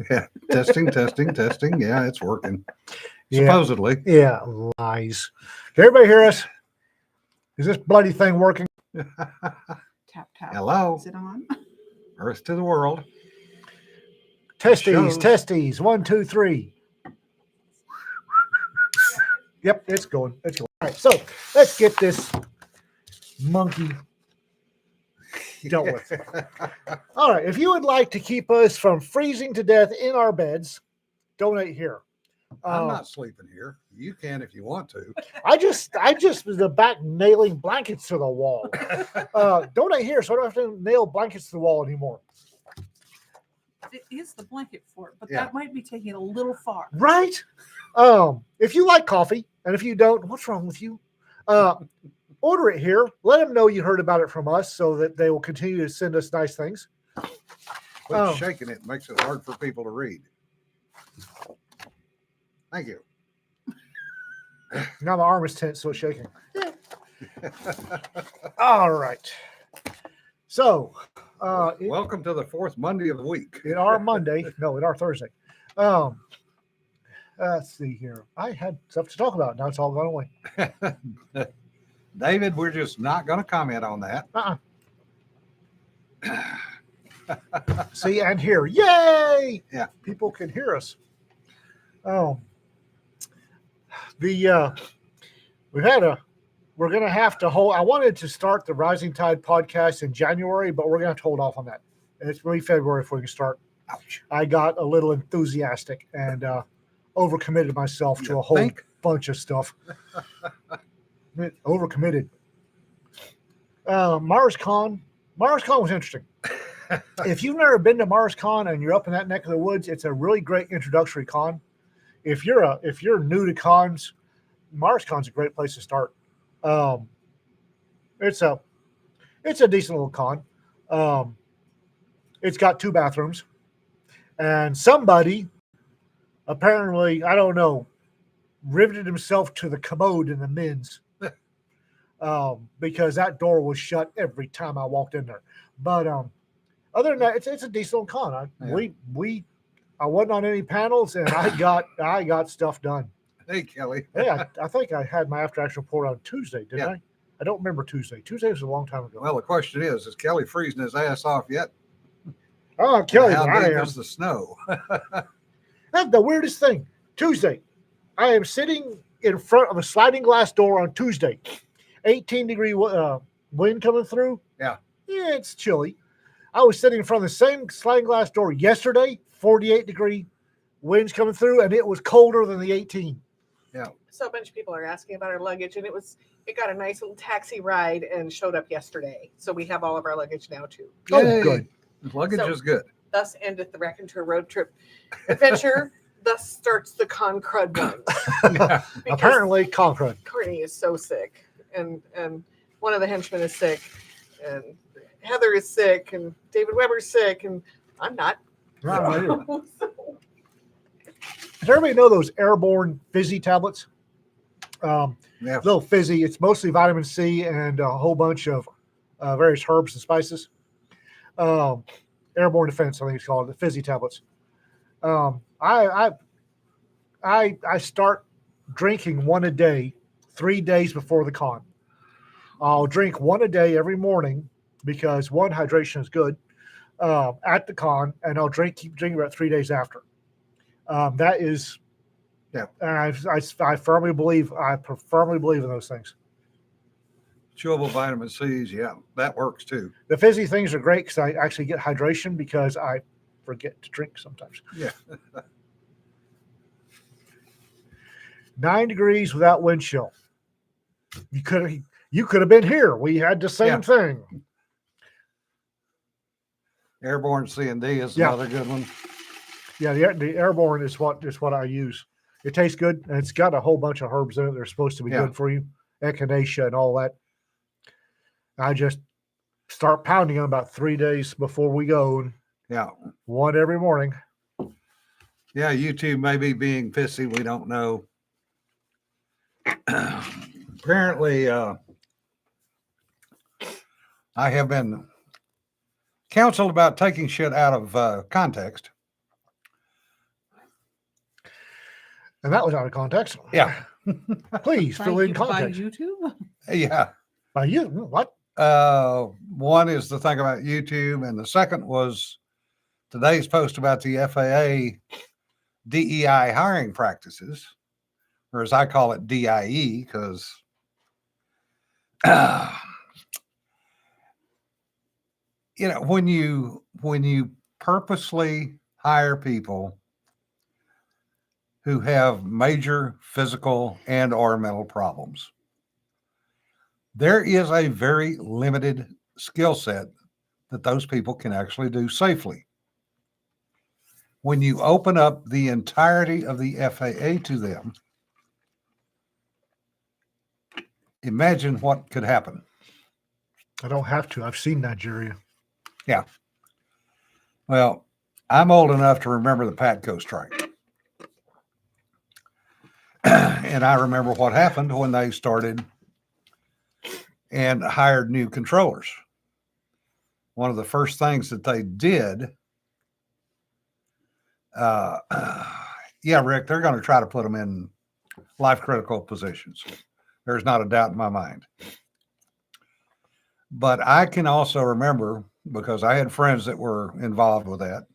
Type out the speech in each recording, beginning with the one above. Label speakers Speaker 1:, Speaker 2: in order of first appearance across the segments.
Speaker 1: Yeah. Testing. Yeah, it's working.
Speaker 2: Yeah.
Speaker 1: Supposedly.
Speaker 2: Yeah, lies. Can everybody hear us? Is this bloody thing working?
Speaker 3: Tap, tap.
Speaker 1: Hello.
Speaker 3: Is it on?
Speaker 1: Earth to the world.
Speaker 2: Testes,
Speaker 1: Shows.
Speaker 2: testes. 1, 2, 3. Yep, it's going. It's going. All right, so let's get this monkey dealt with. All right, if you would like to keep us from freezing to death in our beds, donate here.
Speaker 1: I'm not sleeping here. You can if you want to.
Speaker 2: I just was the back nailing blankets to the wall. Donate here, so I don't have to nail blankets to the wall anymore.
Speaker 3: It is the blanket fort, but
Speaker 1: Yeah.
Speaker 3: that might be taking it a little far.
Speaker 2: Right? If you like coffee, and if you don't, what's wrong with you? Order it here. Let them know you heard about it from us, so that they will continue to send us nice things.
Speaker 1: Quit shaking it. Makes it hard for people to read. Thank you.
Speaker 2: Now my arm is tense, so it's shaking. All right. So,
Speaker 1: Welcome to the fourth Monday of the week.
Speaker 2: in our Thursday. Let's see here. I had stuff to talk about. Now it's all gone away.
Speaker 1: David, we're just not going to comment on that.
Speaker 2: See and hear. Yay!
Speaker 1: Yeah.
Speaker 2: People can hear us. We're going to have to hold. I wanted to start the Rising Tide podcast in January, but we're going to have to hold off on that. It's going to be February before we can start.
Speaker 1: Ouch.
Speaker 2: I got a little enthusiastic and overcommitted myself to a whole bunch of stuff. Overcommitted. MarsCon was interesting. If you've never been to MarsCon and you're up in that neck of the woods, it's a really great introductory con. If you're new to cons, MarsCon's a great place to start. It's a decent little con. It's got 2 bathrooms, and somebody apparently, I don't know, riveted himself to the commode in the men's because that door was shut every time I walked in there. But other than that, it's a decent little con. I wasn't on any panels, and I got stuff done.
Speaker 1: Hey, Kelly.
Speaker 2: Yeah, I think I had my after action report on Tuesday, didn't I? I don't remember Tuesday. Tuesday was a long time ago.
Speaker 1: Well, the question is Kelly freezing his ass off yet?
Speaker 2: Oh, Kelly,
Speaker 1: How
Speaker 2: I
Speaker 1: deep
Speaker 2: am.
Speaker 1: is the snow?
Speaker 2: That's the weirdest thing. Tuesday, I am sitting in front of a sliding glass door on Tuesday. 18-degree wind coming through.
Speaker 1: Yeah,
Speaker 2: it's chilly. I was sitting in front of the same sliding glass door yesterday, 48-degree winds coming through, and it was colder than the 18.
Speaker 1: Yeah.
Speaker 4: So a bunch of people are asking about our luggage, and it got a nice little taxi ride and showed up yesterday. So we have all of our luggage now too.
Speaker 2: Oh,
Speaker 1: Yay.
Speaker 2: good.
Speaker 1: Luggage is good.
Speaker 4: Thus endeth the Raconteur road trip adventure. Thus starts the Con Crud one.
Speaker 1: Yeah.
Speaker 2: Apparently, Concord.
Speaker 4: Courtney is so sick, and one of the henchmen is sick, and Heather is sick, and David Weber's sick, and I'm not.
Speaker 2: Does everybody know those airborne fizzy tablets?
Speaker 1: Yeah.
Speaker 2: Little fizzy. It's mostly vitamin C and a whole bunch of various herbs and spices. Airborne defense, I think it's called, the fizzy tablets. I start drinking one a day 3 days before the con. I'll drink one a day every morning because one, hydration is good at the con, and I'll keep drinking about 3 days after. That is,
Speaker 1: yeah.
Speaker 2: And I firmly believe in those things.
Speaker 1: Chewable vitamin C's, yeah, that works too.
Speaker 2: The fizzy things are great because I actually get hydration because I forget to drink sometimes.
Speaker 1: Yeah.
Speaker 2: 9 degrees without wind chill. You could have been here. We had the same thing.
Speaker 1: Airborne C&D is
Speaker 2: Yeah.
Speaker 1: another good one.
Speaker 2: Yeah, the airborne is what I use. It tastes good, and it's got a whole bunch of herbs in it that are supposed to be good for you, echinacea and all that. I just start pounding them about 3 days before we go, and one every morning.
Speaker 1: Yeah, you two may be being pissy. We don't know. Apparently, I have been counseled about taking shit out of context.
Speaker 2: And that was out of context.
Speaker 1: Yeah.
Speaker 2: Please fill in
Speaker 3: By
Speaker 2: context.
Speaker 3: YouTube?
Speaker 1: Yeah.
Speaker 2: By you? What?
Speaker 1: One is the thing about YouTube, and the second was today's post about the FAA DEI hiring practices, or as I call it, DIE, because when you purposely hire people who have major physical and or mental problems, there is a very limited skill set that those people can actually do safely. When you open up the entirety of the FAA to them, imagine what could happen.
Speaker 2: I don't have to. I've seen Nigeria.
Speaker 1: Yeah. Well, I'm old enough to remember the Patco strike. And I remember what happened when they started and hired new controllers. One of the first things that they did, yeah, Rick, they're going to try to put them in life critical positions. There's not a doubt in my mind. But I can also remember, because I had friends that were involved with that,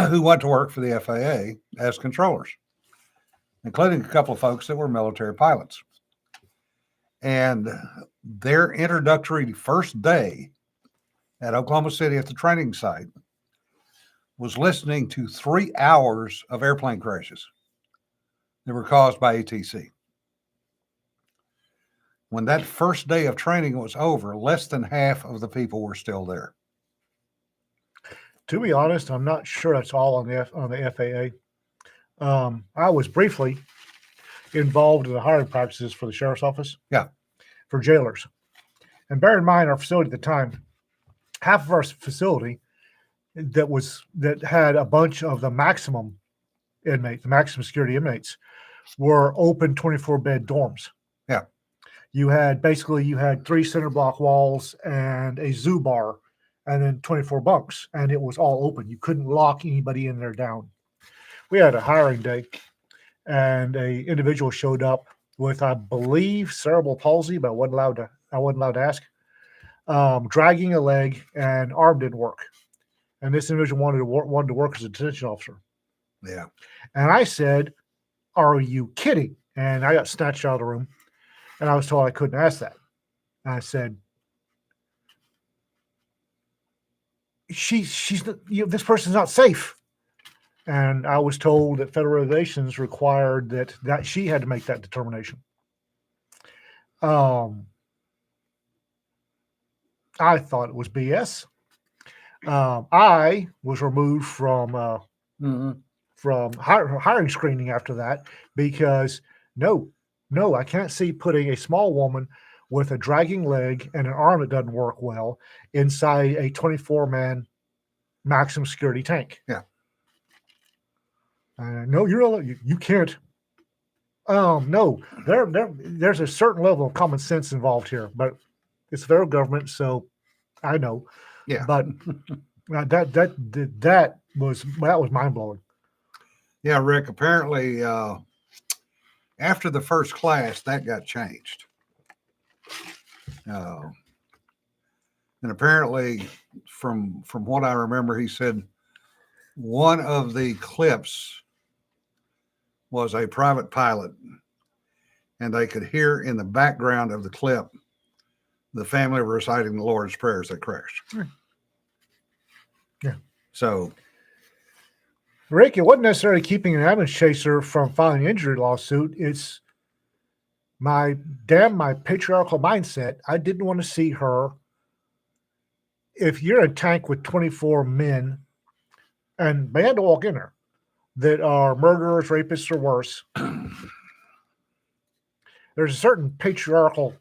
Speaker 1: who went to work for the FAA as controllers, including a couple of folks that were military pilots. And their introductory first day at Oklahoma City at the training site was listening to 3 hours of airplane crashes that were caused by ATC. When that first day of training was over, less than half of the people were still there.
Speaker 2: To be honest, I'm not sure that's all on the FAA. I was briefly involved in the hiring practices for the sheriff's office.
Speaker 1: Yeah.
Speaker 2: For jailers. And bear in mind, our facility at the time, half of our facility that had a bunch of the maximum inmates, the maximum security inmates, were open 24-bed dorms.
Speaker 1: Yeah.
Speaker 2: You had 3 center block walls and a zoo bar, and then 24 bunks, and it was all open. You couldn't lock anybody in there down. We had a hiring day, and a individual showed up with, I believe, cerebral palsy, but I wasn't allowed to ask. Dragging a leg, and arm didn't work. And this individual wanted to work as a detention officer.
Speaker 1: Yeah.
Speaker 2: And I said, "Are you kidding?" And I got snatched out of the room, and I was told I couldn't ask that. And I said, she's this person's not safe. And I was told that federal regulations required that she had to make that determination. I thought it was BS. I was removed from hiring screening after that, because no, I can't see putting a small woman with a dragging leg and an arm that doesn't work well inside a 24-man maximum security tank.
Speaker 1: Yeah.
Speaker 2: No, you can't. No, there's a certain level of common sense involved here, but it's the federal government, so I know.
Speaker 1: Yeah.
Speaker 2: But that was mind blowing.
Speaker 1: Yeah, Rick, apparently after the first class, that got changed. And apparently, from what I remember, he said one of the clips was a private pilot, and they could hear in the background of the clip the family reciting the Lord's Prayer as they crashed.
Speaker 2: Yeah.
Speaker 1: So,
Speaker 2: Rick, it wasn't necessarily keeping an ambulance chaser from filing an injury lawsuit. It's my patriarchal mindset. I didn't want to see her. If you're a tank with 24 men, and they had to walk in there, that are murderers, rapists, or worse, there's a certain patriarchal,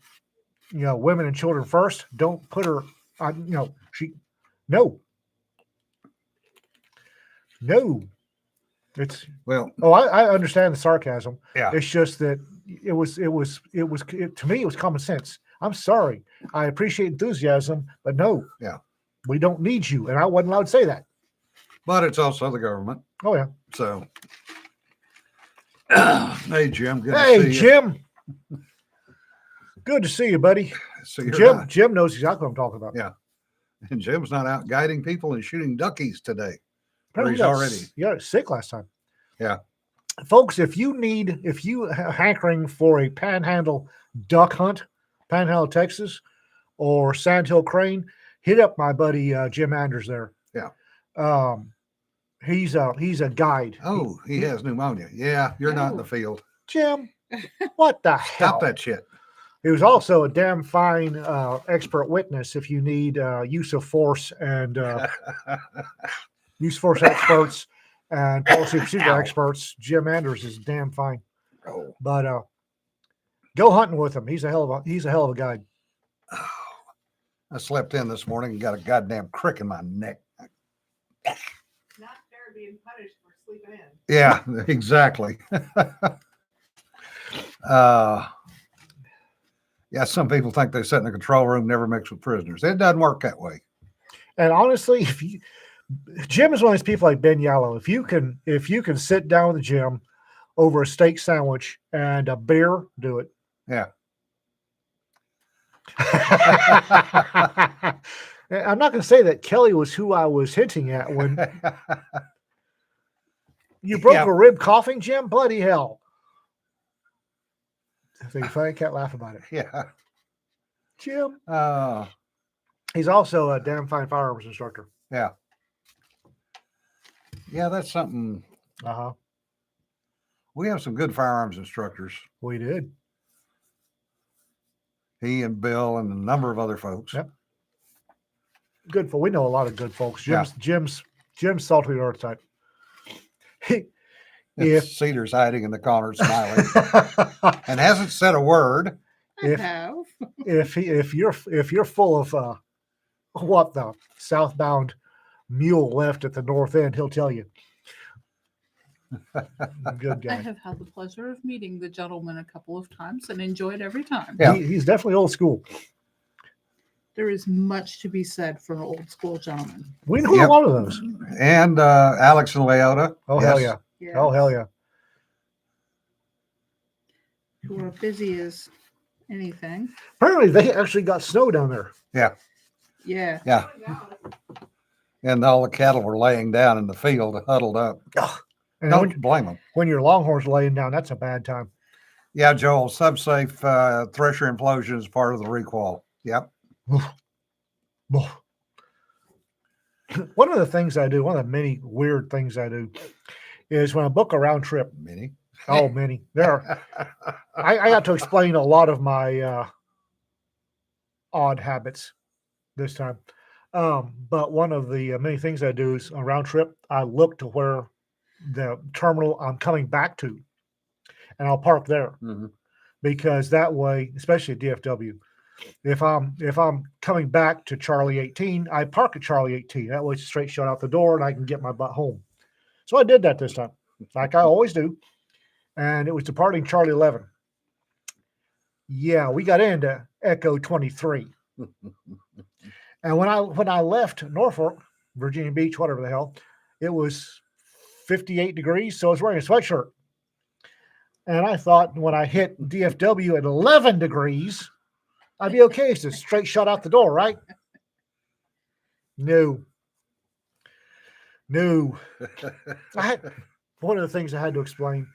Speaker 2: women and children first. Don't put her on, no. It's
Speaker 1: well,
Speaker 2: I understand the sarcasm.
Speaker 1: yeah.
Speaker 2: It's just that it was to me, it was common sense. I'm sorry. I appreciate enthusiasm, but no.
Speaker 1: Yeah.
Speaker 2: We don't need you. And I wasn't allowed to say that.
Speaker 1: But it's also the government.
Speaker 2: Oh, yeah.
Speaker 1: So, Hey, Jim. Good to
Speaker 2: Hey,
Speaker 1: see you.
Speaker 2: Jim. Good to see you, buddy.
Speaker 1: So you're not-
Speaker 2: Jim knows exactly what I'm talking about.
Speaker 1: Yeah. And Jim's not out guiding people and shooting duckies today.
Speaker 2: Apparently
Speaker 1: he's already-
Speaker 2: you got sick last time.
Speaker 1: Yeah.
Speaker 2: Folks, if you hankering for a panhandle duck hunt, Panhandle, Texas, or sandhill crane, hit up my buddy Jim Anders there.
Speaker 1: Yeah.
Speaker 2: He's a guide.
Speaker 1: Oh, he has pneumonia. Yeah, you're not in the field.
Speaker 2: Jim, what the hell?
Speaker 1: Stop that shit.
Speaker 2: He was also a damn fine expert witness if you need use of force and use of force experts and policy procedure
Speaker 1: Ow.
Speaker 2: experts. Jim Anders is damn fine.
Speaker 1: Oh.
Speaker 2: But go hunting with him. He's a hell of a guy.
Speaker 1: I slept in this morning and got a goddamn crick in my neck.
Speaker 4: Not fair being punished for sleeping in.
Speaker 1: Yeah, exactly. Yeah, some people think they sit in the control room, never mix with prisoners. It doesn't work that way.
Speaker 2: And honestly, Jim is one of those people like Ben Yallow. If you can sit down with Jim over a steak sandwich and a beer, do it.
Speaker 1: Yeah.
Speaker 2: I'm not going to say that Kelly was who I was hinting at when you broke
Speaker 1: Yeah.
Speaker 2: a rib coughing, Jim. Bloody hell! I think funny, can't laugh about it.
Speaker 1: Yeah.
Speaker 2: Jim,
Speaker 1: Uh,
Speaker 2: he's also a damn fine firearms instructor.
Speaker 1: yeah. Yeah, that's something.
Speaker 2: Uh huh.
Speaker 1: We have some good firearms instructors.
Speaker 2: We did.
Speaker 1: He and Bill and a number of other folks.
Speaker 2: Yep. Good for we know a lot of good folks.
Speaker 1: Yeah.
Speaker 2: Jim's salty earth type.
Speaker 1: If Cedar's hiding in the corner smiling and hasn't said a word.
Speaker 2: If-
Speaker 3: I have.
Speaker 2: if you're full of what the southbound mule left at the north end, he'll tell you. Good
Speaker 3: I
Speaker 2: guy.
Speaker 3: have had the pleasure of meeting the gentleman a couple of times and enjoyed every time.
Speaker 1: Yeah.
Speaker 2: He's definitely old school.
Speaker 3: There is much to be said for an old school gentleman.
Speaker 2: We know
Speaker 1: Yep.
Speaker 2: a lot of those.
Speaker 1: And Alex and Leota.
Speaker 2: Oh hell yeah!
Speaker 3: Yeah.
Speaker 2: Oh hell yeah!
Speaker 3: Who are busy as anything.
Speaker 2: Apparently they actually got snow down there.
Speaker 3: Yeah.
Speaker 1: Yeah. And all the cattle were laying down in the field, huddled up.
Speaker 2: And
Speaker 1: Don't blame them.
Speaker 2: when your longhorns laying down, that's a bad time.
Speaker 1: Yeah, Joel, subsafe thresher implosion is part of the requal. Yep.
Speaker 2: One of the things I do, one of the many weird things I do, is when I book a round trip.
Speaker 1: Mini.
Speaker 2: Oh, many. I got to explain a lot of my odd habits this time. But one of the many things I do is on a round trip, I look to where the terminal I'm coming back to, and I'll park there
Speaker 1: Mhm.
Speaker 2: because that way, especially at DFW, if I'm coming back to Charlie 18, I park at Charlie 18. That way it's a straight shot out the door and I can get my butt home. So I did that this time, like I always do. And it was departing Charlie 11. Yeah, we got into Echo 23. And when I left Norfolk, Virginia Beach, whatever the hell, it was 58 degrees, so I was wearing a sweatshirt. And I thought when I hit DFW at 11 degrees, I'd be okay. It's a straight shot out the door, right? No. One of the things I had to explain.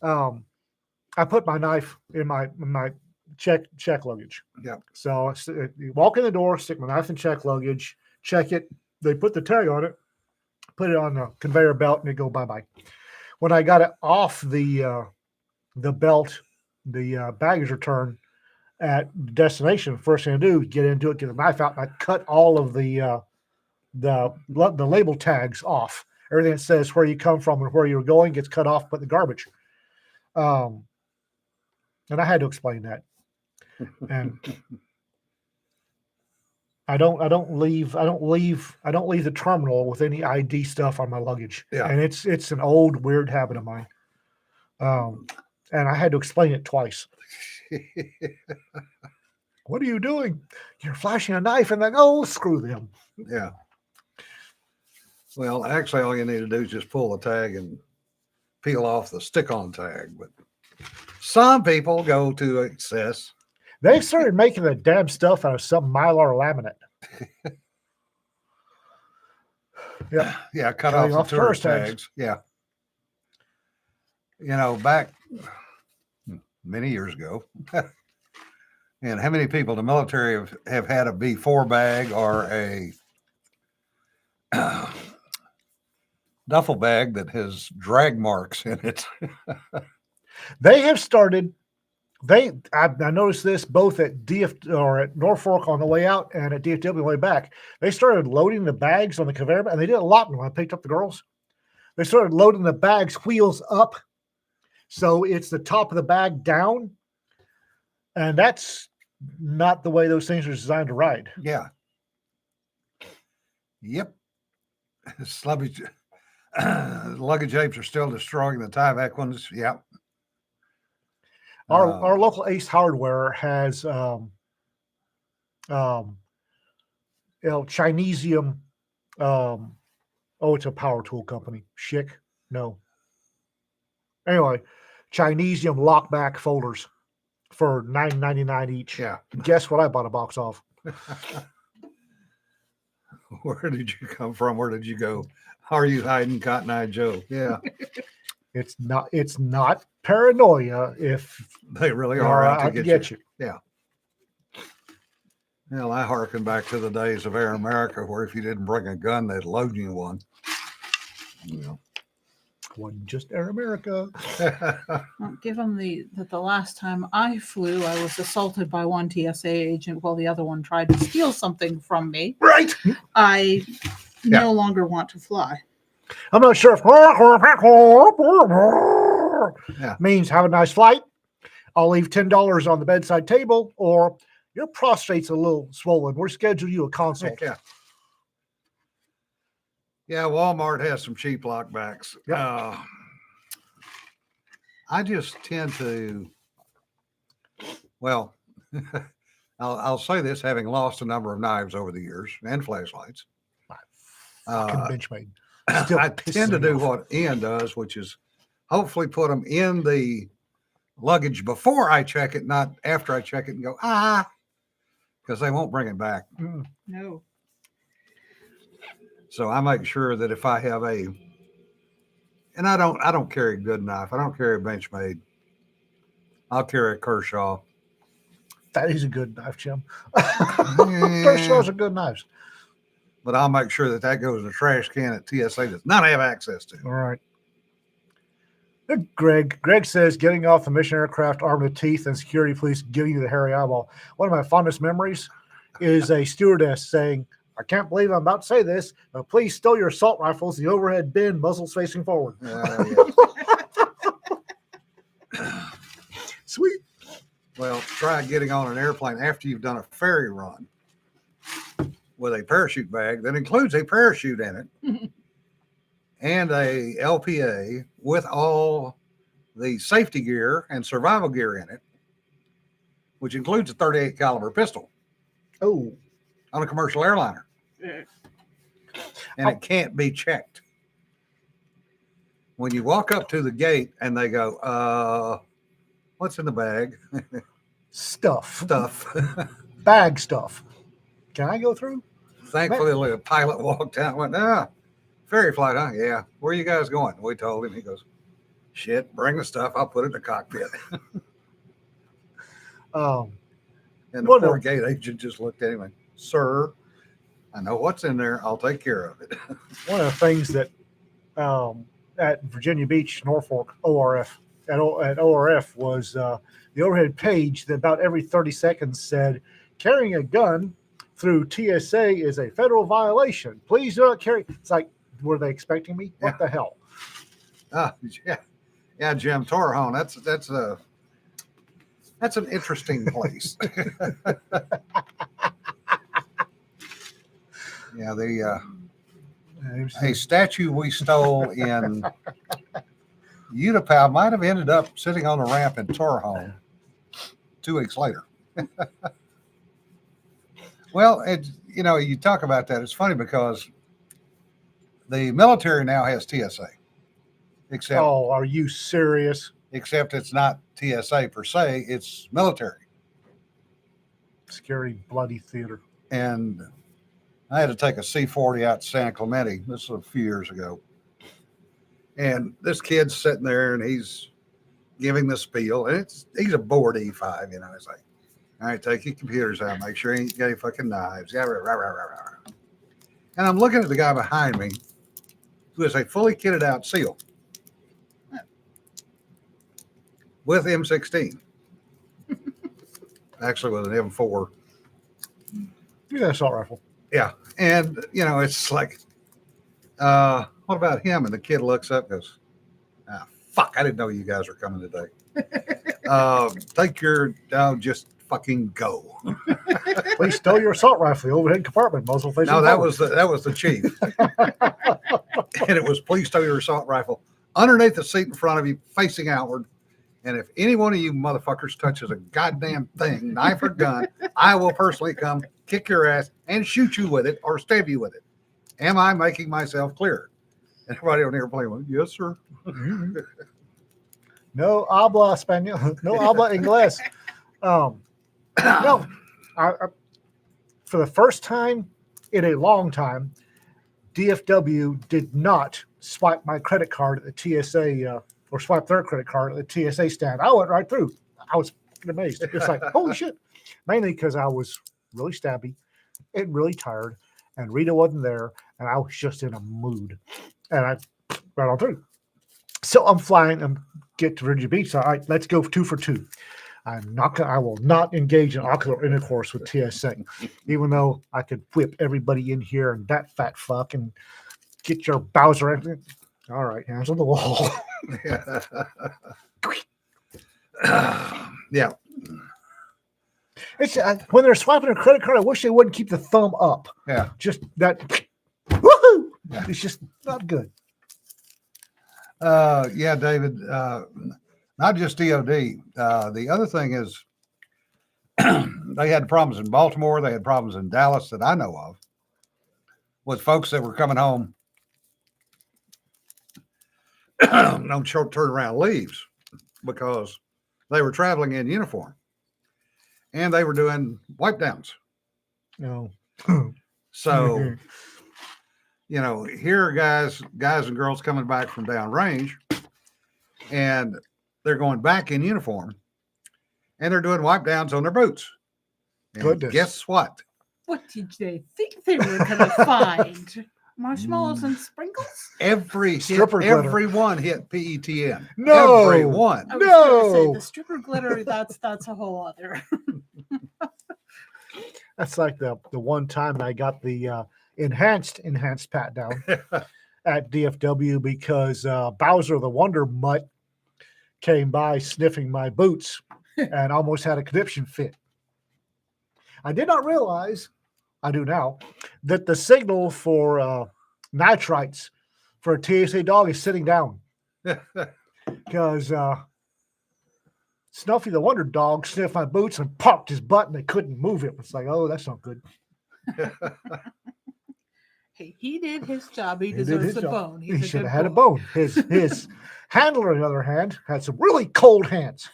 Speaker 2: I put my knife in my check luggage.
Speaker 1: Yep.
Speaker 2: So you walk in the door, stick my knife in check luggage, check it. They put the tag on it, put it on the conveyor belt, and it go bye-bye. When I got it off the belt, the baggage return at destination, first thing I do is get into it, get the knife out, and I cut all of the label tags off. Everything that says where you come from and where you're going gets cut off, but the garbage. And I had to explain that. And I don't leave the terminal with any ID stuff on my luggage.
Speaker 1: Yeah.
Speaker 2: And it's an old weird habit of mine. And I had to explain it twice. What are you doing? You're flashing a knife, and then screw them.
Speaker 1: Yeah. Well, actually, all you need to do is just pull the tag and peel off the stick-on tag, but some people go to excess.
Speaker 2: They started making the damn stuff out of some mylar laminate. Yeah.
Speaker 1: Yeah, cut
Speaker 2: Cutting
Speaker 1: off
Speaker 2: off
Speaker 1: the tourist
Speaker 2: tourist tags.
Speaker 1: tags. Yeah. You know, back many years ago, and how many people in the military have had a B4 bag or a duffel bag that has drag marks in it?
Speaker 2: They have started. I noticed this both at DF or at Norfolk on the way out and at DFW on the way back. They started loading the bags on the conveyor belt, and they did a lot when I picked up the girls. They started loading the bags wheels up, so it's the top of the bag down, and that's not the way those things are designed to ride.
Speaker 1: Yeah. Yep. Luggage apes are still destroying the Tyvek ones. Yep.
Speaker 2: Our local Ace Hardware has Chinesium. It's a power tool company. Schick? No. Anyway, Chinesium lockback folders for $9.99 each.
Speaker 1: Yeah.
Speaker 2: Guess what I bought a box of?
Speaker 1: Where did you come from? Where did you go? How are you hiding, Cotton Eye Joe? Yeah.
Speaker 2: It's not paranoia if
Speaker 1: They really
Speaker 2: they're
Speaker 1: are out
Speaker 2: out
Speaker 1: to
Speaker 2: to
Speaker 1: get you.
Speaker 2: you.
Speaker 1: Yeah. Well, I hearken back to the days of Air America where if you didn't bring a gun, they'd load you one. You know.
Speaker 2: Wasn't just Air America.
Speaker 3: Well, given the last time I flew, I was assaulted by one TSA agent while the other one tried to steal something from me.
Speaker 2: Right.
Speaker 3: I
Speaker 1: Yeah.
Speaker 3: no longer want to fly.
Speaker 2: I'm not sure if means have a nice flight. I'll leave $10 on the bedside table, or your prostate's a little swollen. We'll schedule you a consult.
Speaker 1: Yeah. Yeah, Walmart has some cheap lockbacks.
Speaker 2: Yep.
Speaker 1: I just tend to, well, I'll say this, having lost a number of knives over the years and flashlights.
Speaker 2: Fucking Benchmade. Still
Speaker 1: I
Speaker 2: pisses
Speaker 1: tend to
Speaker 2: me
Speaker 1: do
Speaker 2: off.
Speaker 1: what Ian does, which is hopefully put them in the luggage before I check it, not after I check it and go, because they won't bring it back.
Speaker 3: No.
Speaker 1: So I make sure that if I have and I don't carry a good knife. I don't carry a Benchmade. I'll carry a Kershaw.
Speaker 2: That is a good knife, Jim. Kershaw's are good knives.
Speaker 1: But I'll make sure that goes in the trash can at TSA does not have access to.
Speaker 2: All right. Greg says getting off the mission aircraft armed with teeth and security police giving you the hairy eyeball. One of my fondest memories is a stewardess saying, I can't believe I'm about to say this, but please stow your assault rifles in the overhead bin, muzzles facing forward.
Speaker 1: Yeah.
Speaker 2: Sweet.
Speaker 1: Well, try getting on an airplane after you've done a ferry run with a parachute bag that includes a parachute in it and a LPA with all the safety gear and survival gear in it, which includes a 38 caliber pistol
Speaker 2: Oh,
Speaker 1: on a commercial airliner. And it can't be checked. When you walk up to the gate and they go, what's in the bag?
Speaker 2: stuff.
Speaker 1: Bag
Speaker 2: stuff. Can I go through?
Speaker 1: Thankfully, the pilot walked out and went, ferry flight, huh? Yeah. Where are you guys going? We told him. He goes, shit, bring the stuff. I'll put it in the cockpit. And the poor gate agent just looked at him and, sir, I know what's in there. I'll take care of it.
Speaker 2: One of the things that at Virginia Beach, Norfolk, ORF, at ORF was the overhead page that about every 30 seconds said, carrying a gun through TSA is a federal violation. Please do not carry. It's like, were they expecting me? What the hell?
Speaker 1: Yeah, Jim, Torrejon. That's an interesting place. Yeah, a statue we stole in Utah might have ended up sitting on a ramp in Torrejon 2 weeks later. Well, you talk about that. It's funny because the military now has TSA. except
Speaker 2: Oh, are you serious?
Speaker 1: it's not TSA per se, it's military.
Speaker 2: Scary bloody theater.
Speaker 1: And I had to take a C-40 out to San Clemente. This was a few years ago. And this kid's sitting there and he's giving the spiel. And he's a bored E5, you know. It's like, all right, take your computers out. Make sure you ain't got any fucking knives. Yeah, rah, rah, rah, rah, rah. And I'm looking at the guy behind me who is a fully kitted out SEAL with M16. Actually, with an M4.
Speaker 2: Yeah, assault rifle.
Speaker 1: Yeah. And, you know, it's like, what about him? And the kid looks up and goes, fuck, I didn't know you guys were coming today. Take your, just fucking go.
Speaker 2: Please stow your assault rifle, the overhead compartment, muzzle facing
Speaker 1: No, that
Speaker 2: forward.
Speaker 1: was the chief. And it was, please stow your assault rifle underneath the seat in front of you, facing outward. And if any one of you motherfuckers touches a goddamn thing, knife or gun, I will personally come kick your ass and shoot you with it or stab you with it. Am I making myself clear? And everybody on the airplane went, yes, sir.
Speaker 2: No habla español. No habla inglés. No, for the first time in a long time, DFW did not swipe my credit card at the TSA or swipe their credit card at the TSA stand. I went right through. I was amazed. It's like, holy shit. Mainly because I was really stabby and really tired, and Rita wasn't there, and I was just in a mood. And I right on through. So I'm flying and get to Virginia Beach. All right, let's go 2 for 2. I will not engage in ocular intercourse with TSA, even though I could whip everybody in here and that fat fuck and get your Bowser. All right, hands on the wall.
Speaker 1: Yeah.
Speaker 2: It's when they're swiping a credit card, I wish they wouldn't keep the thumb up.
Speaker 1: Yeah.
Speaker 2: Just that. Woohoo!
Speaker 1: Yeah.
Speaker 2: It's just not good.
Speaker 1: Yeah, David, not just DOD. The other thing is they had problems in Baltimore. They had problems in Dallas that I know of with folks that were coming home on short turnaround leaves because they were traveling in uniform and they were doing wipe downs.
Speaker 2: No.
Speaker 1: So, you know, here are guys and girls coming back from downrange and they're going back in uniform and they're doing wipe downs on their boots. And
Speaker 2: Goodness.
Speaker 1: guess what?
Speaker 3: What did they think they were going to find? Marshmallows and sprinkles?
Speaker 1: Everyone hit PETN.
Speaker 2: No.
Speaker 1: Everyone.
Speaker 3: I was going to say
Speaker 2: No.
Speaker 3: the stripper glitter. That's a whole other.
Speaker 2: That's like the one time I got the enhanced pat down at DFW because Bowser the Wonder Mutt came by sniffing my boots and almost had a conniption fit. I did not realize, I do now, that the signal for nitrites for a TSA dog is sitting down. Because Snuffy the Wonder Dog sniffed my boots and popped his butt and they couldn't move it. It's like, oh, that's not good.
Speaker 3: Hey, he did his job. He
Speaker 2: He did
Speaker 3: deserves
Speaker 2: his
Speaker 3: a
Speaker 2: job.
Speaker 3: bone.
Speaker 2: He
Speaker 3: He's
Speaker 2: should
Speaker 3: a
Speaker 2: have
Speaker 3: good
Speaker 2: had a
Speaker 3: boy.
Speaker 2: bone. His handler, on the other hand, had some really cold hands.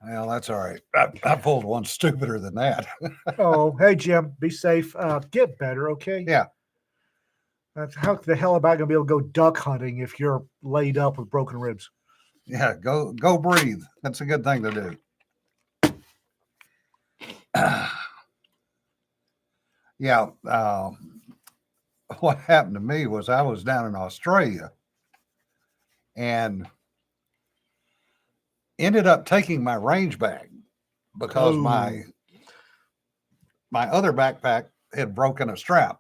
Speaker 1: Well, that's all right. I pulled one stupider than that.
Speaker 2: Oh, hey, Jim, be safe. Get better, okay?
Speaker 1: Yeah.
Speaker 2: How the hell am I going to be able to go duck hunting if you're laid up with broken ribs?
Speaker 1: Yeah, go breathe. That's a good thing to do. Yeah. What happened to me was I was down in Australia and ended up taking my range bag because
Speaker 2: Oh.
Speaker 1: my other backpack had broken a strap.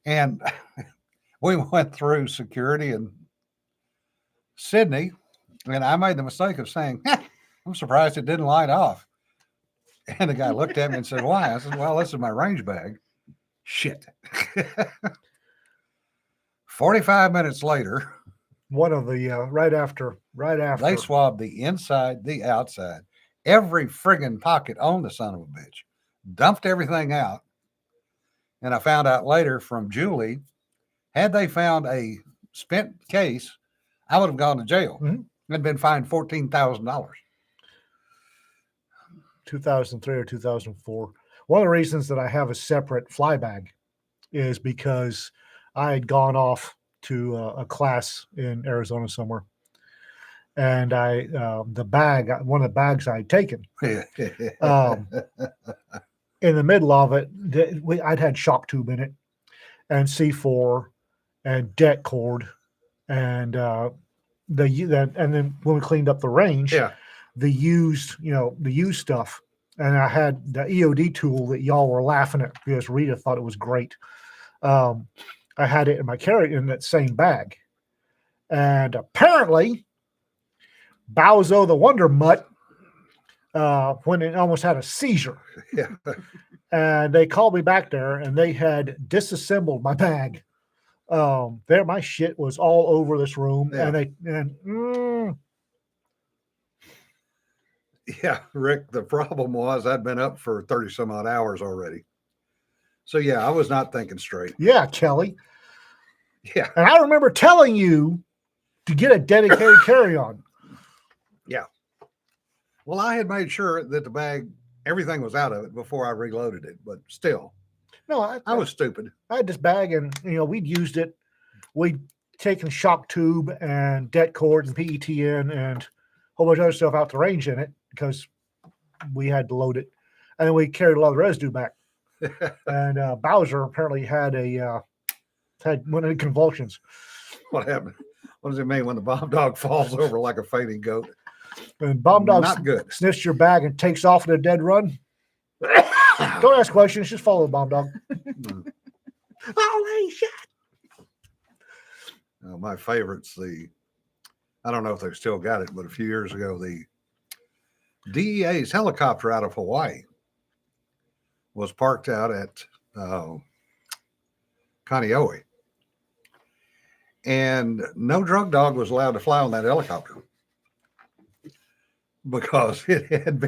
Speaker 1: And we went through security in Sydney, and I made the mistake of saying, I'm surprised it didn't light off. And the guy looked at me and said, why? I said, well, this is my range bag. Shit. 45 minutes later,
Speaker 2: One of the right after.
Speaker 1: they swabbed the inside, the outside, every friggin' pocket on the son of a bitch, dumped everything out. And I found out later from Julie, had they found a spent case, I would have gone to jail
Speaker 2: Mhm.
Speaker 1: and been fined $14,000.
Speaker 2: 2003 or 2004. One of the reasons that I have a separate fly bag is because I had gone off to a class in Arizona somewhere, and one of the bags I had taken, um, in the middle of it, I'd had shock tube in it, and C4, and det cord, and and then when we cleaned up the range,
Speaker 1: yeah.
Speaker 2: the used stuff. And I had the EOD tool that y'all were laughing at because Rita thought it was great. I had it in my carry in that same bag. And apparently, Bowzo the Wonder Mutt, when it almost had a seizure,
Speaker 1: Yeah.
Speaker 2: and they called me back there and they had disassembled my bag. My shit was all over this room.
Speaker 1: Yeah.
Speaker 2: And
Speaker 1: Yeah, Rick, the problem was I'd been up for 30 some odd hours already. So yeah, I was not thinking straight.
Speaker 2: yeah, Kelly.
Speaker 1: Yeah.
Speaker 2: And I remember telling you to get a dedicated carry-on.
Speaker 1: Yeah. Well, I had made sure that the bag, everything was out of it before I reloaded it, but still,
Speaker 2: No,
Speaker 1: I was stupid.
Speaker 2: I had this bag, and we'd used it. We'd taken shock tube and det cord and PETN and a whole bunch of other stuff out the range in it because we had to load it, and then we carried a lot of the residue back. And Bowser apparently had one of the convulsions.
Speaker 1: What happened? What does it mean when the bomb dog falls over like a fainting goat?
Speaker 2: And Bomb Dog
Speaker 1: Not good.
Speaker 2: sniffs your bag and takes off in a dead run. Don't ask questions, just follow the Bomb Dog. Holy shit!
Speaker 1: My favorite's I don't know if they've still got it, but a few years ago, the DEA's helicopter out of Hawaii was parked out at Kaneohe. And no drug dog was allowed to fly on that helicopter because it had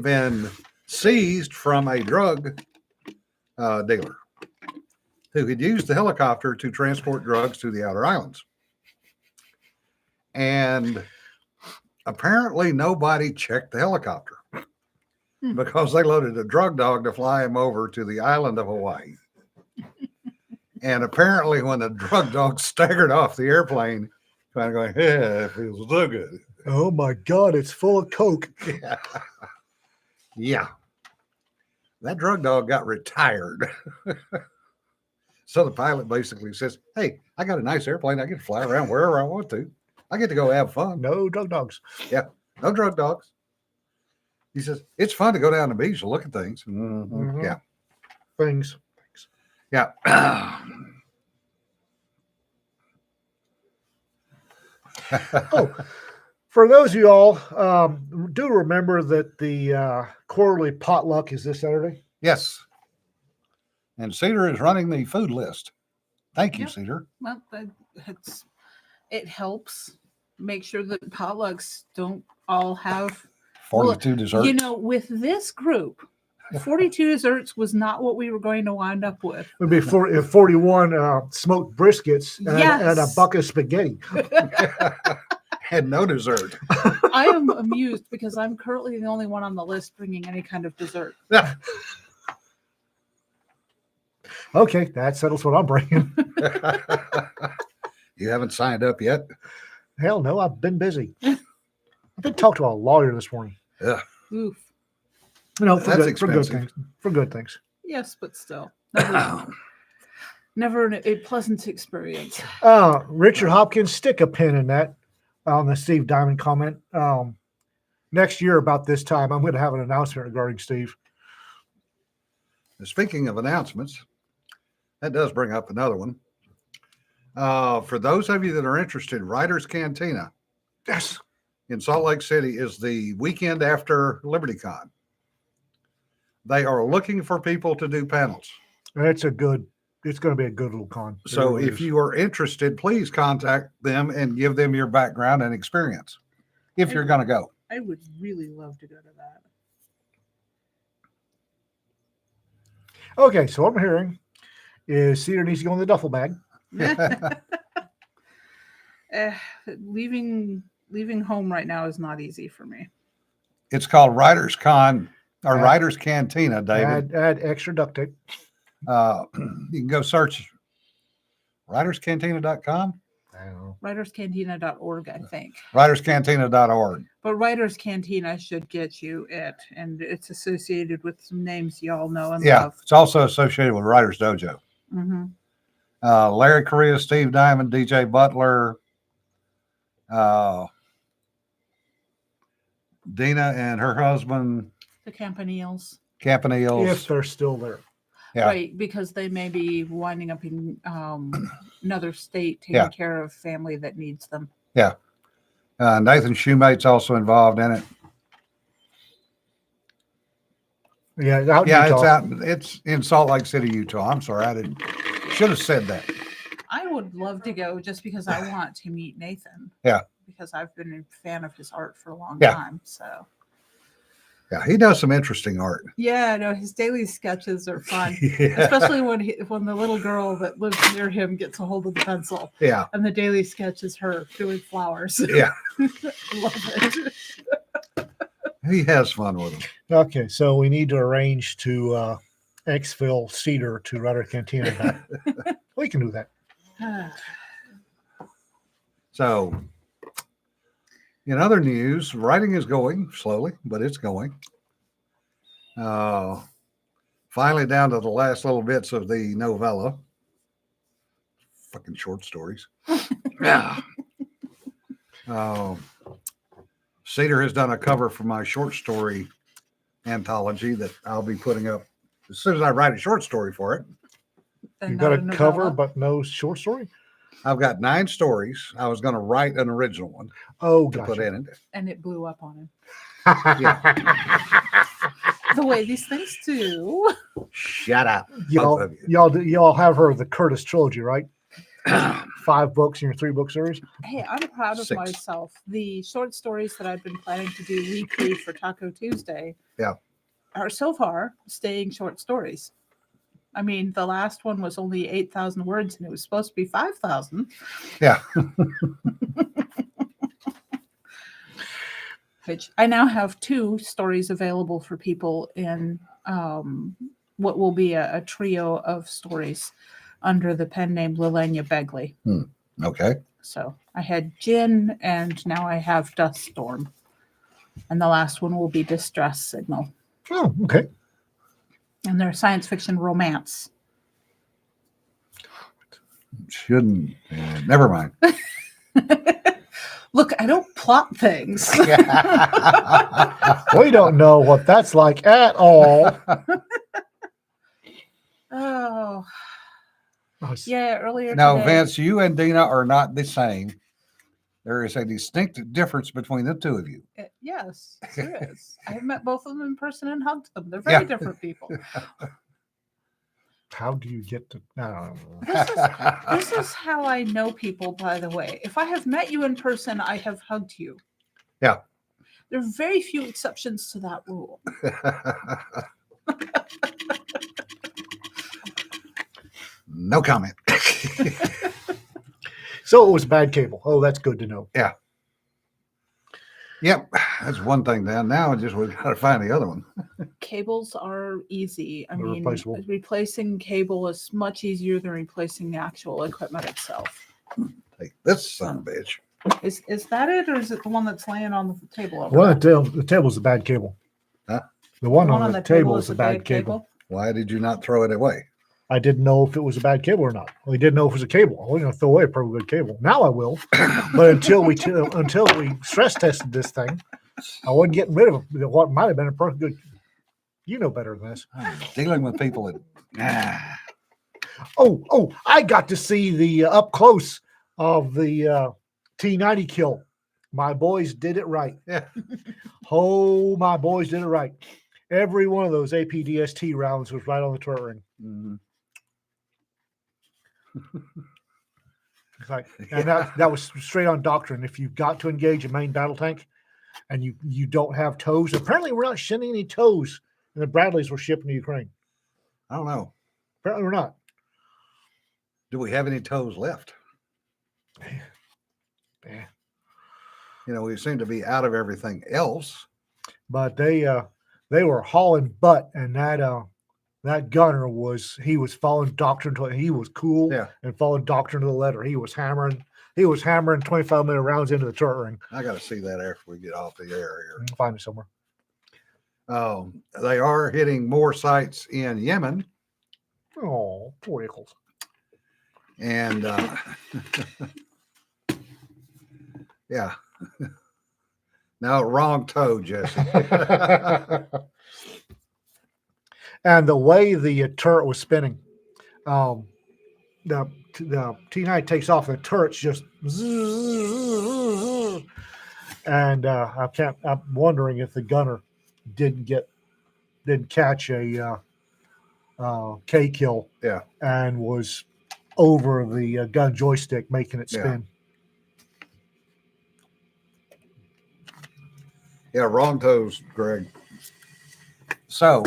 Speaker 1: been seized from a drug dealer who had used the helicopter to transport drugs to the outer islands. And apparently nobody checked the helicopter because they loaded a drug dog to fly him over to the island of Hawaii. And apparently when the drug dog staggered off the airplane, kind of going, yeah, it feels so good.
Speaker 2: Oh my God, it's full of coke.
Speaker 1: Yeah. Yeah. That drug dog got retired. So the pilot basically says, hey, I got a nice airplane. I get to fly around wherever I want to. I get to go have fun.
Speaker 2: No drug dogs.
Speaker 1: Yeah. No drug dogs. He says, it's fun to go down the beach and look at things. Mm-hmm.
Speaker 2: Mhm.
Speaker 1: Yeah.
Speaker 2: Things.
Speaker 1: Yeah.
Speaker 2: Oh, for those of you all, do remember that the quarterly potluck is this Saturday.
Speaker 1: Yes. And Cedar is running the food list. Thank you,
Speaker 3: Yep.
Speaker 1: Cedar.
Speaker 3: Well, it helps make sure that potlucks don't all have
Speaker 1: 42 desserts.
Speaker 3: with this group, 42 desserts was not what we were going to wind up with.
Speaker 2: It would be 41 smoked briskets and a
Speaker 3: Yes.
Speaker 2: bucket of spaghetti.
Speaker 1: Had no dessert.
Speaker 3: I am amused because I'm currently the only one on the list bringing any kind of dessert.
Speaker 2: Okay, that settles what I'm bringing.
Speaker 1: You haven't signed up yet?
Speaker 2: Hell no, I've been busy. I did talk to a lawyer this morning.
Speaker 1: Yeah.
Speaker 3: Oof.
Speaker 2: For
Speaker 1: That's
Speaker 2: good
Speaker 1: expensive.
Speaker 2: things. For good things.
Speaker 3: Yes, but still. Never a pleasant experience.
Speaker 2: Richard Hopkins, stick a pin in that on the Steve Diamond comment. Next year, about this time, I'm going to have an announcement regarding Steve.
Speaker 1: Speaking of announcements, that does bring up another one. For those of you that are interested, Writers Cantina
Speaker 2: Yes.
Speaker 1: in Salt Lake City is the weekend after LibertyCon. They are looking for people to do panels.
Speaker 2: And it's going to be a good little con. It
Speaker 1: So
Speaker 2: really
Speaker 1: if
Speaker 2: is.
Speaker 1: you are interested, please contact them and give them your background and experience if you're going to go.
Speaker 3: I would really love to go to that.
Speaker 2: Okay, so what I'm hearing is Cedar needs to go in the duffel bag.
Speaker 3: Eh, leaving home right now is not easy for me.
Speaker 1: It's called Writers Con or
Speaker 2: Add-
Speaker 1: Writers Cantina, David.
Speaker 2: Add extra duct tape.
Speaker 1: You can go search writerscantina.com,
Speaker 2: I don't know.
Speaker 3: Writerscantina.org, I think.
Speaker 1: writerscantina.org.
Speaker 3: But Writers Cantina should get you it, and it's associated with some names you all know and
Speaker 1: Yeah,
Speaker 3: love.
Speaker 1: it's also associated with Writers Dojo.
Speaker 3: Mm-hmm.
Speaker 1: Larry Correa, Steve Diamond, DJ Butler, Dina and her husband,
Speaker 3: The Campaniles.
Speaker 1: Campaneels.
Speaker 2: If they're still there.
Speaker 1: Yeah.
Speaker 3: Right, because they may be winding up in another state taking
Speaker 1: Yeah.
Speaker 3: care of family that needs them.
Speaker 1: Nathan Shoemate's also involved in it.
Speaker 2: Yeah, out in
Speaker 1: Yeah,
Speaker 2: Utah.
Speaker 1: it's in Salt Lake City, Utah. I'm sorry, should have said that.
Speaker 3: I would love to go just because I want to meet Nathan.
Speaker 1: Yeah.
Speaker 3: Because I've been a fan of his art for a long
Speaker 1: Yeah.
Speaker 3: time. So
Speaker 1: Yeah, he does some interesting art.
Speaker 3: yeah, no, his daily sketches are fun.
Speaker 1: Yeah.
Speaker 3: Especially when the little girl that lives near him gets a hold of the pencil,
Speaker 1: Yeah.
Speaker 3: and the daily sketch is her doing flowers.
Speaker 1: Yeah.
Speaker 3: Love it.
Speaker 1: He has fun with them.
Speaker 2: Okay, so we need to arrange to exfil Cedar to Ryder Cantina. We can do that.
Speaker 1: So, in other news, writing is going slowly, but it's going. Finally down to the last little bits of the novella. Fucking short stories. Yeah. Cedar has done a cover for my short story anthology that I'll be putting up as soon as I write a short story for it.
Speaker 3: And
Speaker 2: You've got
Speaker 3: not
Speaker 2: a cover,
Speaker 3: novella.
Speaker 2: but no short story?
Speaker 1: I've got 9 stories. I was going to write an original one
Speaker 2: Oh,
Speaker 1: to put
Speaker 2: gotcha.
Speaker 1: in it.
Speaker 3: And it blew up on him.
Speaker 2: Yeah.
Speaker 3: The way these things do.
Speaker 1: Shut up.
Speaker 2: y'all,
Speaker 1: Both of you.
Speaker 2: y'all have her the Curtis trilogy, right? 5 books in your 3-book series.
Speaker 3: Hey, I'm proud of
Speaker 1: 6.
Speaker 3: myself. The short stories that I've been planning to do weekly for Taco Tuesday are so far staying short stories. I mean, the last one was only 8,000 words and it was supposed to be 5,000.
Speaker 1: Yeah.
Speaker 3: Which I now have 2 stories available for people in what will be a trio of stories under the pen name Lilenya Begley.
Speaker 1: Okay.
Speaker 3: So I had Gin and now I have Dust Storm. And the last one will be Distress Signal.
Speaker 2: Oh, okay.
Speaker 3: And they're science fiction romance.
Speaker 1: Shouldn't. Never mind.
Speaker 3: Look, I don't plot things.
Speaker 2: We don't know what that's like at all.
Speaker 3: Oh, yeah. Earlier
Speaker 1: Now,
Speaker 3: today,
Speaker 1: Vince, you and Dina are not the same. There is a distinct difference between the two of you.
Speaker 3: Yes, there is. I have met both of them in person and hugged them. They're very
Speaker 1: Yeah.
Speaker 3: different people.
Speaker 2: How do you get to? I don't know.
Speaker 3: This is how I know people, by the way. If I have met you in person, I have hugged you.
Speaker 1: Yeah.
Speaker 3: There are very few exceptions to that rule.
Speaker 1: No comment.
Speaker 2: So it was a bad cable. Oh, that's good to know.
Speaker 1: Yep, that's one thing. Now just we got to find the other one.
Speaker 3: Cables are easy. I
Speaker 2: They're
Speaker 3: mean,
Speaker 2: replaceable.
Speaker 3: replacing cable is much easier than replacing the actual equipment itself.
Speaker 1: Take this son of a bitch.
Speaker 3: Is that it, or is it the one that's laying on the table over
Speaker 2: Well,
Speaker 3: there?
Speaker 2: the table's a bad cable.
Speaker 1: Huh?
Speaker 2: The one on the table is a bad
Speaker 3: big
Speaker 2: cable.
Speaker 1: Why did you not throw it away?
Speaker 2: I didn't know if it was a bad cable or not. Well, I didn't know if it was a cable. I wasn't going to throw away a pretty good cable. Now I will. But until we stress tested this thing, I wasn't getting rid of what might have been a pretty good. You know better than this.
Speaker 1: I'm dealing with people that.
Speaker 2: Oh! I got to see the up close of the T90 kill. My boys did it right.
Speaker 1: Yeah.
Speaker 2: Oh, my boys did it right. Every one of those APDST rounds was right on the turret ring.
Speaker 1: Mhm.
Speaker 2: It's like, and that was straight on doctrine. If you've got to engage a main battle tank and you don't have tows, apparently we're not sending any tows, and the Bradleys were shipping to Ukraine.
Speaker 1: I don't know.
Speaker 2: Apparently we're not.
Speaker 1: Do we have any toes left?
Speaker 2: Yeah.
Speaker 1: You know, we seem to be out of everything else.
Speaker 2: But they were hauling butt, and that gunner was following doctrine to he was cool
Speaker 1: Yeah.
Speaker 2: and following doctrine to the letter. He was hammering 25-minute rounds into the turret ring.
Speaker 1: I got to see that after we get off the air here.
Speaker 2: I'll find it somewhere.
Speaker 1: They are hitting more sites in Yemen.
Speaker 2: Oh, poor Eccles.
Speaker 1: And yeah. No, wrong toe, Jesse.
Speaker 2: And the way the turret was spinning, the T9 takes off, and the turret's just, and I'm wondering if the gunner didn't catch a K kill,
Speaker 1: Yeah.
Speaker 2: and was over the gun joystick making it spin.
Speaker 1: Yeah, wrong toes, Greg. So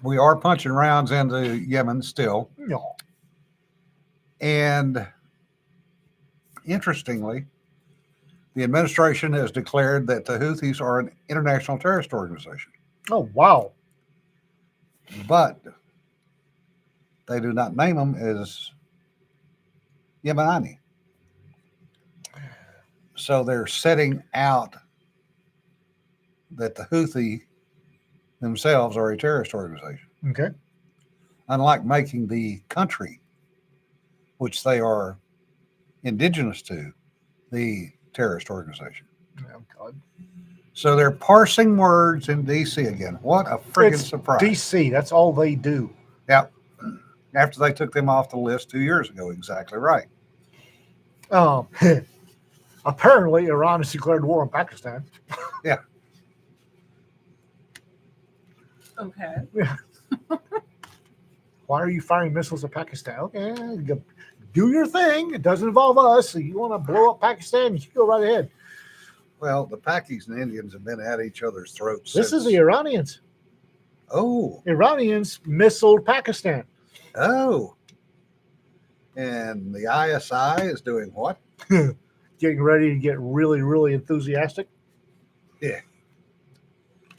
Speaker 1: we are punching rounds into Yemen still.
Speaker 2: No.
Speaker 1: And interestingly, the administration has declared that the Houthis are an international terrorist organization.
Speaker 2: Oh, wow.
Speaker 1: But they do not name them as Yemeni. So they're setting out that the Houthi themselves are a terrorist organization.
Speaker 2: Okay.
Speaker 1: Unlike making the country, which they are indigenous to, the terrorist organization.
Speaker 2: Oh, God.
Speaker 1: So they're parsing words in D.C. again. What a friggin'
Speaker 2: It's
Speaker 1: surprise.
Speaker 2: D.C., that's all they do.
Speaker 1: Yeah. After they took them off the list 2 years ago. Exactly right.
Speaker 2: Apparently, Iran has declared war on Pakistan.
Speaker 1: Yeah.
Speaker 3: Okay.
Speaker 2: Why are you firing missiles at Pakistan? Okay, do your thing. It doesn't involve us. So you want to blow up Pakistan, you go right ahead.
Speaker 1: Well, the Pakis and Indians have been at each other's throats.
Speaker 2: This is
Speaker 1: since-
Speaker 2: the Iranians.
Speaker 1: Oh.
Speaker 2: Iranians missiled Pakistan.
Speaker 1: Oh. And the ISI is doing what?
Speaker 2: Getting ready to get really, really enthusiastic.
Speaker 1: Yeah.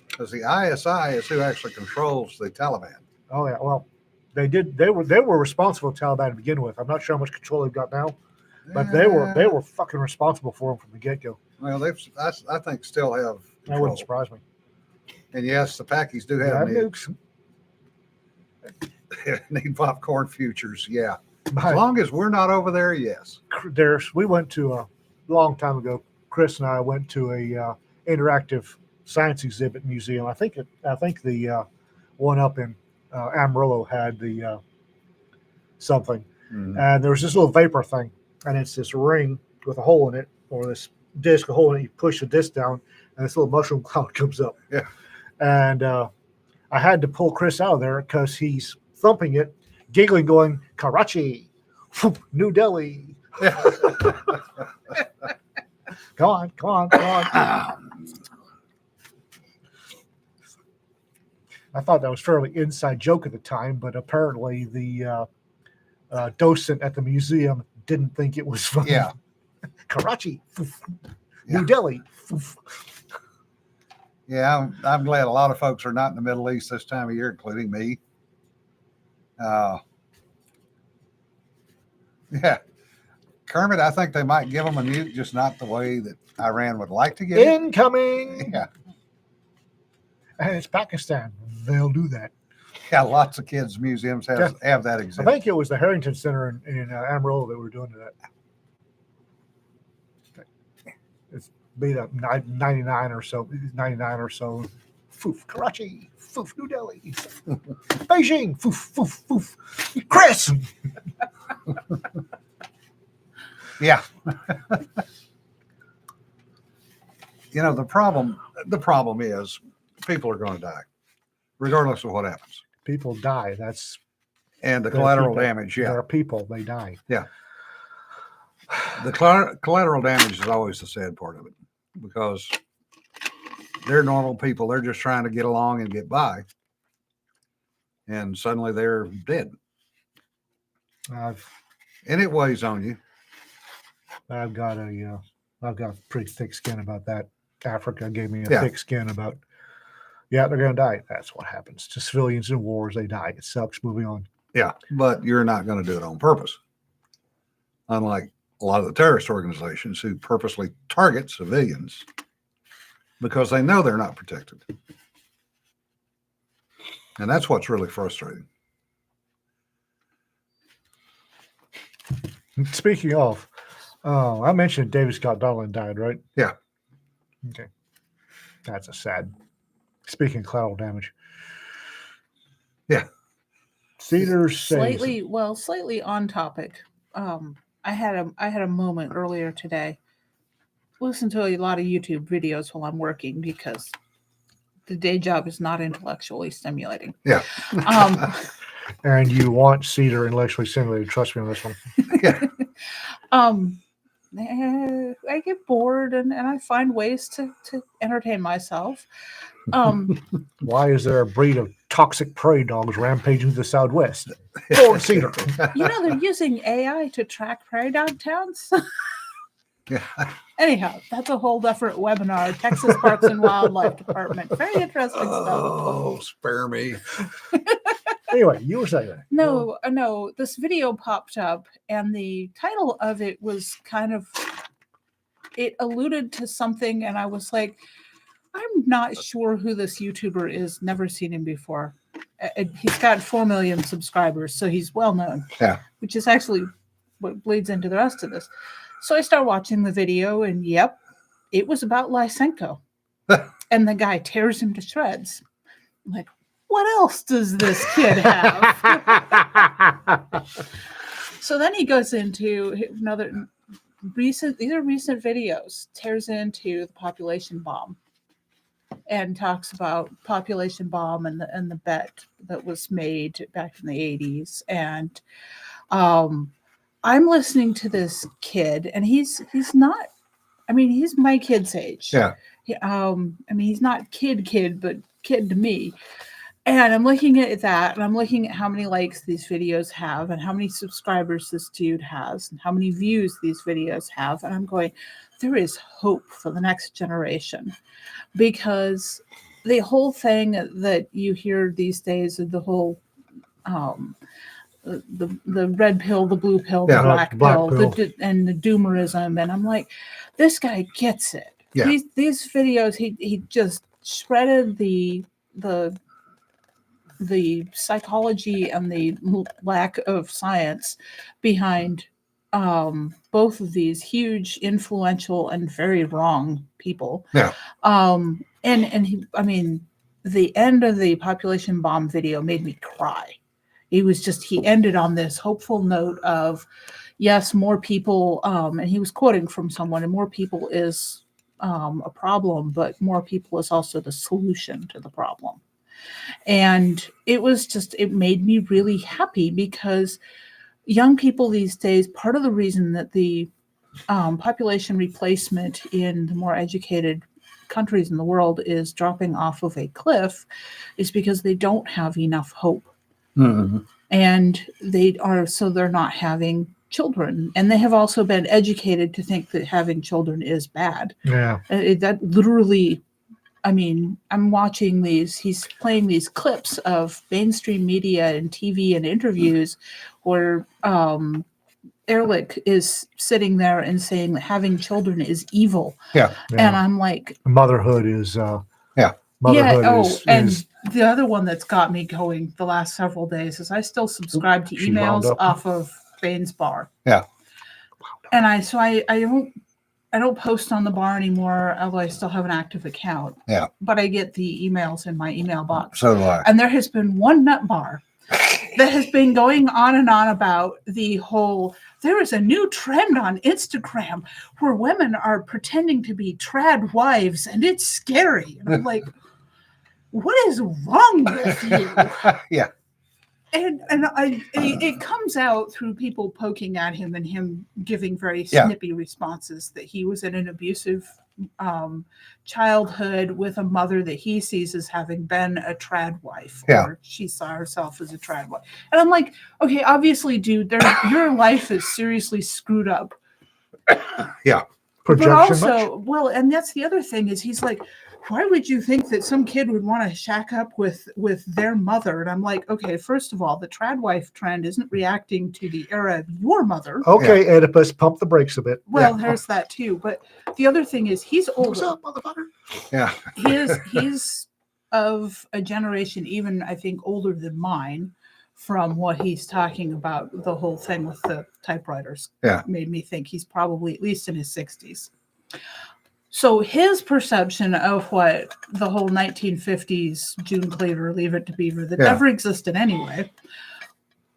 Speaker 1: Because the ISI is who actually controls the Taliban.
Speaker 2: Oh yeah, well, they were responsible for Taliban to begin with. I'm not sure how much control they've got now, but they were fucking responsible for them from the get-go.
Speaker 1: Well, I think still have
Speaker 2: That
Speaker 1: control.
Speaker 2: wouldn't surprise me.
Speaker 1: And yes, the Pakis do
Speaker 2: They
Speaker 1: have
Speaker 2: have nukes.
Speaker 1: need popcorn futures. Yeah. As
Speaker 2: But
Speaker 1: long as we're not over there, yes.
Speaker 2: we went to a long time ago. Chris and I went to a interactive science exhibit museum. I think the one up in Amarillo had the something, and there was this little vapor thing, and it's this ring with a hole in it, or this disc, a hole in it. You push the disc down, and this little mushroom cloud comes up.
Speaker 1: Yeah.
Speaker 2: And I had to pull Chris out of there because he's thumping it, giggling, going, Karachi, New Delhi. Come on. I thought that was fairly inside joke at the time, but apparently the docent at the museum didn't think it was funny.
Speaker 1: Yeah.
Speaker 2: Karachi,
Speaker 1: Yeah.
Speaker 2: New Delhi.
Speaker 1: Yeah, I'm glad a lot of folks are not in the Middle East this time of year, including me. Yeah. Kermit, I think they might give them a nuke, just not the way that Iran would like to get it.
Speaker 2: Incoming.
Speaker 1: Yeah.
Speaker 2: And it's Pakistan. They'll do that.
Speaker 1: Yeah, lots of kids' museums have that
Speaker 2: I
Speaker 1: exhibit.
Speaker 2: think it was the Harrington Center in Amarillo that were doing that. It's be the 99 or so. Foof, Karachi. Foof, New Delhi. Beijing. Foof, foof, foof. Chris.
Speaker 1: Yeah. You know, the problem is people are going to die, regardless of what happens.
Speaker 2: People die. That's
Speaker 1: And the
Speaker 2: There are
Speaker 1: collateral
Speaker 2: people.
Speaker 1: damage,
Speaker 2: There
Speaker 1: yeah.
Speaker 2: are people. They die.
Speaker 1: The collateral damage is always the sad part of it, because they're normal people. They're just trying to get along and get by. And suddenly they're dead.
Speaker 2: I've
Speaker 1: And it weighs on you.
Speaker 2: I've got pretty thick skin about that. Africa gave me a
Speaker 1: Yeah.
Speaker 2: thick skin about. Yeah, they're going to die. That's what happens to civilians in wars. They die. It sucks. Moving on.
Speaker 1: Yeah, but you're not going to do it on purpose. Unlike a lot of the terrorist organizations who purposely target civilians because they know they're not protected. And that's what's really frustrating.
Speaker 2: Speaking of, I mentioned David Scott Donald died, right?
Speaker 1: Yeah.
Speaker 2: Okay. That's a sad. Speaking of collateral damage.
Speaker 1: Yeah.
Speaker 2: Cedar says
Speaker 3: slightly on topic. I had a moment earlier today. Listen to a lot of YouTube videos while I'm working because the day job is not intellectually stimulating.
Speaker 1: Yeah.
Speaker 2: and you want Cedar intellectually stimulated. Trust me on this one.
Speaker 1: Yeah.
Speaker 3: I get bored and I find ways to entertain myself.
Speaker 2: Why is there a breed of toxic prairie dogs rampaging through the Southwest? Fort Cedar.
Speaker 3: They're using AI to track prairie dog towns.
Speaker 1: Yeah.
Speaker 3: Anyhow, that's a whole different webinar. Texas Parks and Wildlife Department. Very interesting stuff.
Speaker 1: Oh, spare me.
Speaker 2: Anyway, you were saying that.
Speaker 3: No. This video popped up, and the title of it was it alluded to something, and I was like, I'm not sure who this YouTuber is. Never seen him before. He's got 4 million subscribers, so he's well known.
Speaker 1: Yeah.
Speaker 3: Which is actually what bleeds into the rest of this. So I start watching the video, and yep, it was about Lysenko. And the guy tears him to shreds. I'm like, what else does this kid have? So then he goes into another recent videos, tears into the population bomb and talks about population bomb and the bet that was made back in the 80s. And I'm listening to this kid, and he's not, he's my kid's age.
Speaker 1: Yeah.
Speaker 3: He's not kid, but kid to me. And I'm looking at that, and I'm looking at how many likes these videos have and how many subscribers this dude has and how many views these videos have. And I'm going, there is hope for the next generation, because the whole thing that you hear these days of the whole the red pill, the blue pill, the black pill, and the doomerism. And I'm like, this guy gets it.
Speaker 1: Yeah.
Speaker 3: These videos, he just shredded the psychology and the lack of science behind both of these huge, influential, and very wrong people.
Speaker 1: Yeah.
Speaker 3: And he, the end of the population bomb video made me cry. He ended on this hopeful note of, yes, more people, and he was quoting from someone, and more people is a problem, but more people is also the solution to the problem. And it made me really happy, because young people these days, part of the reason that the population replacement in the more educated countries in the world is dropping off of a cliff is because they don't have enough hope.
Speaker 1: Mm-hmm.
Speaker 3: And they're not having children. And they have also been educated to think that having children is bad.
Speaker 2: Yeah.
Speaker 3: That literally, I'm watching he's playing these clips of mainstream media and TV and interviews where Ehrlich is sitting there and saying that having children is evil.
Speaker 1: Yeah.
Speaker 3: And I'm like,
Speaker 2: motherhood is
Speaker 3: and the other one that's got me going the last several days is I still subscribe to emails off of Bane's Bar.
Speaker 1: Yeah.
Speaker 3: And I don't post on the bar anymore, although I still have an active account.
Speaker 1: Yeah.
Speaker 3: But I get the emails in my email box.
Speaker 1: So do I.
Speaker 3: And there has been one nut bar that has been going on and on about the whole, there is a new trend on Instagram where women are pretending to be trad wives, and it's scary. And I'm like, what is wrong with you?
Speaker 1: Yeah.
Speaker 3: And it comes out through people poking at him and him giving very snippy responses that he was in an abusive childhood with a mother that he sees as having been a trad wife,
Speaker 1: Yeah.
Speaker 3: or she saw herself as a trad wife. And I'm like, okay, obviously, dude, your life is seriously screwed up.
Speaker 1: Yeah.
Speaker 2: Projection
Speaker 3: but
Speaker 2: much?
Speaker 3: also, well, and that's the other thing is he's like, why would you think that some kid would want to shack up with their mother? And I'm like, okay, first of all, the trad wife trend isn't reacting to the era of your mother.
Speaker 2: Okay, Oedipus, pump the brakes a bit.
Speaker 3: Well, there's that too. But the other thing is he's older.
Speaker 2: What's up, motherfucker?
Speaker 1: Yeah.
Speaker 3: He's of a generation, even I think older than mine, from what he's talking about. The whole thing with the typewriters made me think he's probably at least in his 60s. So his perception of what the whole 1950s June Cleaver, Leave It to Beaver, that never existed anyway.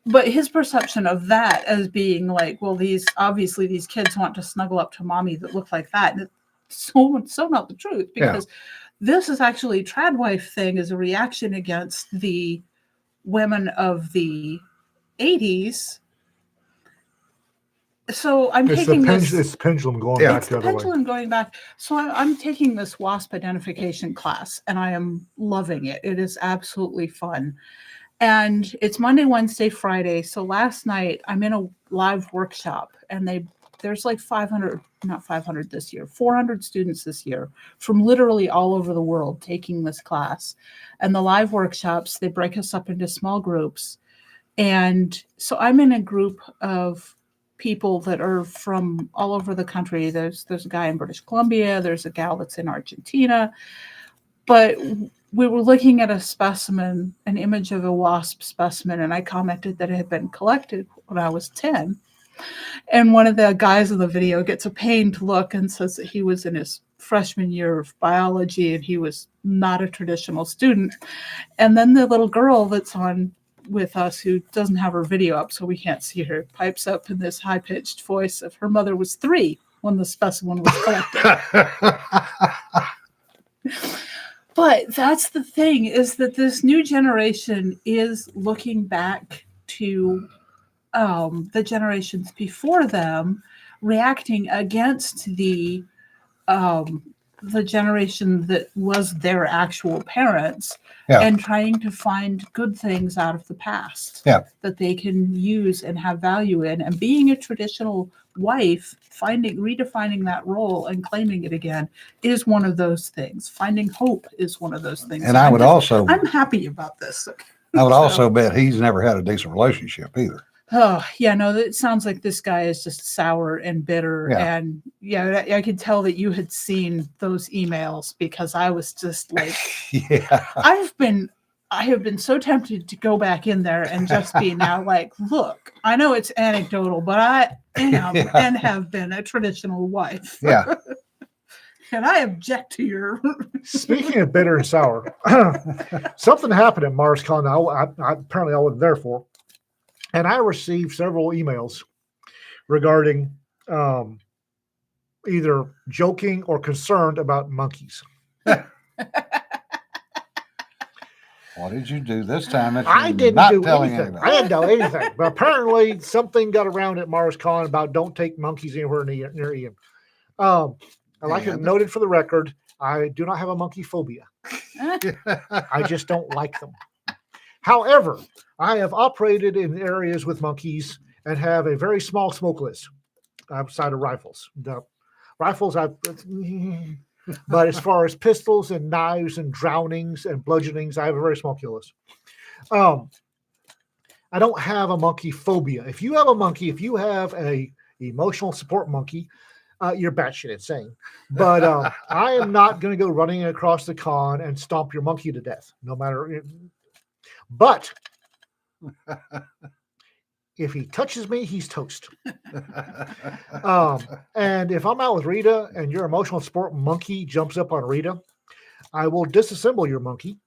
Speaker 3: But his perception of that as being like, well, these kids want to snuggle up to mommy that look like that. And it's so not the truth, because this is actually trad wife thing is a reaction against the women of the 80s. So I'm taking this.
Speaker 2: It's pendulum going back
Speaker 3: It's
Speaker 2: the
Speaker 3: the
Speaker 2: other way.
Speaker 3: pendulum going back. So I'm taking this WASP identification class, and I am loving it. It is absolutely fun. And it's Monday, Wednesday, Friday. So last night I'm in a live workshop, and there's like 400 students this year from literally all over the world taking this class. And the live workshops, they break us up into small groups. And so I'm in a group of people that are from all over the country. There's a guy in British Columbia, there's a gal that's in Argentina, but we were looking at a specimen, an image of a wasp specimen, and I commented that it had been collected when I was 10. And one of the guys in the video gets a pained look and says that he was in his freshman year of biology and he was not a traditional student. And then the little girl that's on with us, who doesn't have her video up so we can't see her, pipes up in this high-pitched voice of her mother was 3 when the specimen was collected. But that's the thing, is that this new generation is looking back to the generations before them, reacting against the generation that was their actual parents, and trying to find good things out of the past that they can use and have value in. And being a traditional wife, redefining that role and claiming it again is one of those things. Finding hope is one of those things.
Speaker 1: And I'm
Speaker 3: happy about this.
Speaker 1: I would also bet he's never had a decent relationship either.
Speaker 3: Oh, yeah, no, it sounds like this guy is just sour and bitter.
Speaker 1: Yeah.
Speaker 3: And I could tell that you had seen those emails, because I was just like, I have been so tempted to go back in there and just be now like, look, I know it's anecdotal, but I am and have been a traditional wife.
Speaker 1: Yeah.
Speaker 3: And I object to your.
Speaker 2: Speaking of bitter and sour, something happened at MarsCon. Apparently I wasn't there for. And I received several emails regarding either joking or concerned about monkeys.
Speaker 1: What did you do this time?
Speaker 2: I didn't do anything. I didn't do anything. But apparently something got around at MarsCon about don't take monkeys anywhere near Ian. I'd like it noted for the record, I do not have a monkey phobia. I just don't like them. However, I have operated in areas with monkeys and have a very small smoke list outside of rifles. The rifles, but as far as pistols and knives and drownings and bludgeonings, I have a very small kill list. I don't have a monkey phobia. If you have a monkey, if you have a emotional support monkey, you're batshit insane. But I am not going to go running across the con and stomp your monkey to death, no matter. But if he touches me, he's toast. And if I'm out with Rita and your emotional support monkey jumps up on Rita, I will disassemble your monkey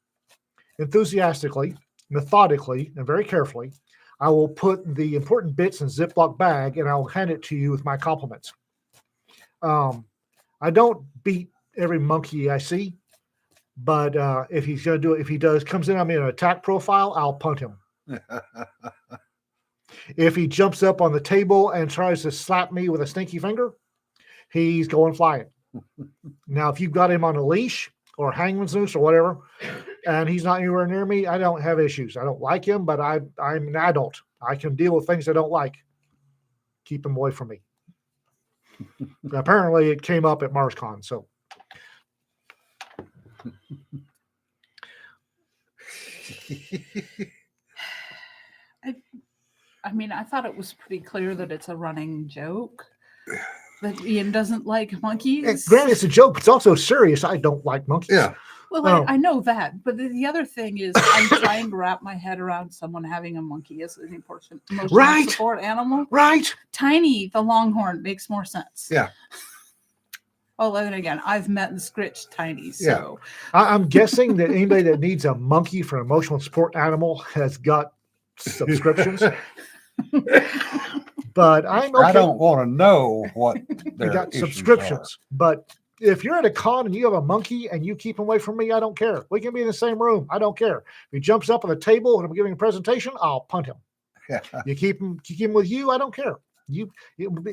Speaker 2: enthusiastically, methodically, and very carefully. I will put the important bits in a Ziploc bag and I will hand it to you with my compliments. I don't beat every monkey I see. But if he's going to do it, if he comes in on me in an attack profile, I'll punt him. If he jumps up on the table and tries to slap me with a stinky finger, he's going flying. Now, if you've got him on a leash or hangman's noose or whatever, and he's not anywhere near me, I don't have issues. I don't like him, but I'm an adult. I can deal with things I don't like. Keep him away from me. Apparently, it came up at MarsCon, so.
Speaker 3: I mean, I thought it was pretty clear that it's a running joke that Ian doesn't like monkeys.
Speaker 2: Granted, it's a joke, but it's also serious. I don't like monkeys.
Speaker 1: Yeah.
Speaker 3: Well, I know that, but the other thing is, I'm trying to wrap my head around someone having a monkey as an important emotional
Speaker 2: Right.
Speaker 3: support animal.
Speaker 2: Right.
Speaker 3: Tiny, the longhorn makes more sense.
Speaker 1: Yeah.
Speaker 3: Well, then again, I've met and scritched Tiny, so
Speaker 2: I'm guessing that anybody that needs a monkey for an emotional support animal has got subscriptions. But I'm okay.
Speaker 1: I don't want to know what
Speaker 2: I
Speaker 1: their
Speaker 2: got
Speaker 1: issues
Speaker 2: subscriptions. But if you're at a con and you have a monkey and you keep him away from me, I don't care. We can be in the same room. I don't care. If he jumps up on the table and I'm giving a presentation, I'll punt him.
Speaker 1: are.
Speaker 2: You keep him with you,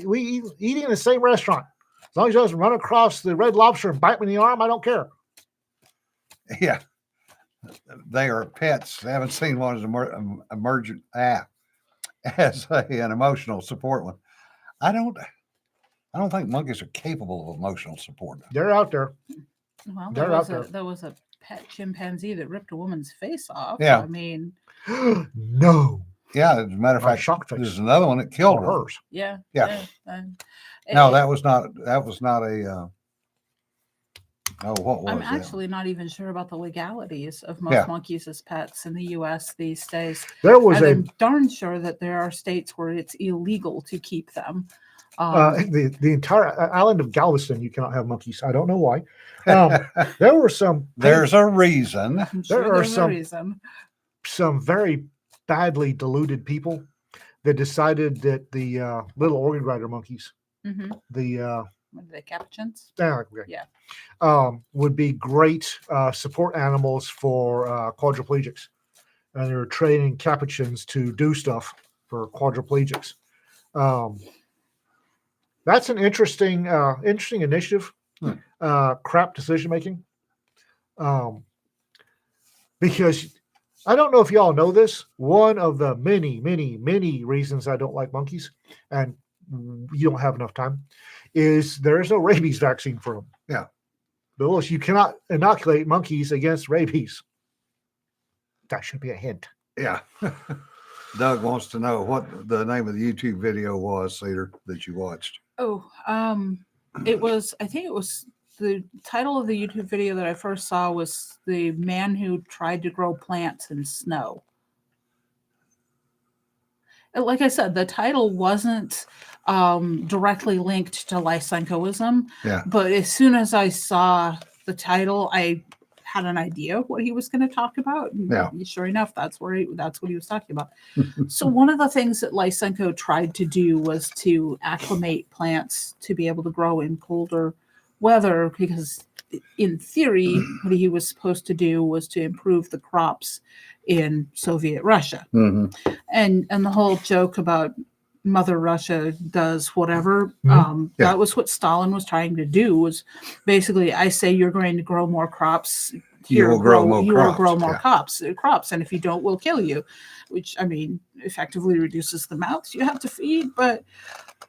Speaker 2: we eating in the same restaurant. As long as he doesn't run across the Red Lobster and bite me in the arm, I don't care.
Speaker 1: Yeah. They are pets. I haven't seen one as emergent as an emotional support one. I don't think monkeys are capable of emotional support.
Speaker 2: They're out there.
Speaker 3: well,
Speaker 2: They're out there.
Speaker 3: there was a pet chimpanzee that ripped a woman's face off.
Speaker 1: Yeah.
Speaker 3: I mean,
Speaker 2: No.
Speaker 1: Yeah, as a matter of
Speaker 2: My
Speaker 1: fact,
Speaker 2: shock face.
Speaker 1: there's another one that killed
Speaker 2: Or
Speaker 1: her.
Speaker 2: hers.
Speaker 3: yeah.
Speaker 1: Yeah.
Speaker 3: Eh,
Speaker 1: No, that was not a. What was
Speaker 3: I'm
Speaker 1: that?
Speaker 3: actually not even sure about the legalities of most
Speaker 1: Yeah.
Speaker 3: monkeys as pets in the U.S. these days.
Speaker 2: There was
Speaker 3: And
Speaker 2: a
Speaker 3: I'm darn sure that there are states where it's illegal to keep them.
Speaker 2: the entire island of Galveston. You cannot have monkeys. I don't know why. There were some.
Speaker 1: There's a reason.
Speaker 3: I'm
Speaker 2: there
Speaker 3: sure
Speaker 2: are
Speaker 3: there's
Speaker 2: some-
Speaker 3: a reason.
Speaker 2: Some very badly deluded people that decided that the little organ grinder monkeys,
Speaker 3: Mm-hmm.
Speaker 2: the
Speaker 3: What are they, capuchins?
Speaker 2: yeah,
Speaker 3: Yeah.
Speaker 2: would be great support animals for quadriplegics, and they were training capuchins to do stuff for quadriplegics. That's an interesting initiative. Crap decision making, because I don't know if y'all know this. One of the many, many, many reasons I don't like monkeys, and you don't have enough time, is there is no rabies vaccine for them.
Speaker 1: Yeah.
Speaker 2: Billis, you cannot inoculate monkeys against rabies. That should be a hint.
Speaker 1: Yeah. Doug wants to know what the name of the YouTube video was, Cedar, that you watched.
Speaker 3: Oh, I think it was the title of the YouTube video that I first saw was The Man Who Tried to Grow Plants in Snow. And like I said, the title wasn't directly linked to Lysenkoism.
Speaker 1: Yeah.
Speaker 3: But as soon as I saw the title, I had an idea what he was going to talk about. And
Speaker 1: Yeah.
Speaker 3: sure enough, that's what he was talking about. So one of the things that Lysenko tried to do was to acclimate plants to be able to grow in colder weather, because in theory, what he was supposed to do was to improve the crops in Soviet Russia.
Speaker 1: Mm-hmm.
Speaker 3: And the whole joke about Mother Russia does whatever.
Speaker 1: Yeah.
Speaker 3: That was what Stalin was trying to do, was basically, I say you're going to grow more crops.
Speaker 1: You will grow more
Speaker 3: you will
Speaker 1: crops,
Speaker 3: grow more
Speaker 1: yeah.
Speaker 3: crops. And if you don't, we'll kill you, which, I mean, effectively reduces the mouths you have to feed. But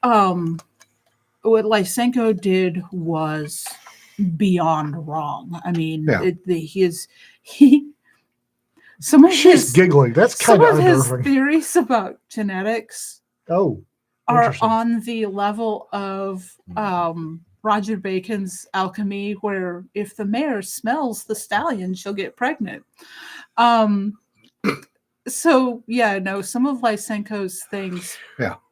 Speaker 3: what Lysenko did was beyond wrong. I mean,
Speaker 1: Yeah.
Speaker 3: some of
Speaker 2: She's
Speaker 3: his
Speaker 2: giggling. That's
Speaker 3: some
Speaker 2: kind of
Speaker 3: of his
Speaker 2: unnerving.
Speaker 3: theories about genetics
Speaker 2: Oh,
Speaker 3: are
Speaker 2: interesting.
Speaker 3: on the level of Roger Bacon's alchemy, where if the mare smells the stallion, she'll get pregnant. So yeah, no, some of Lysenko's things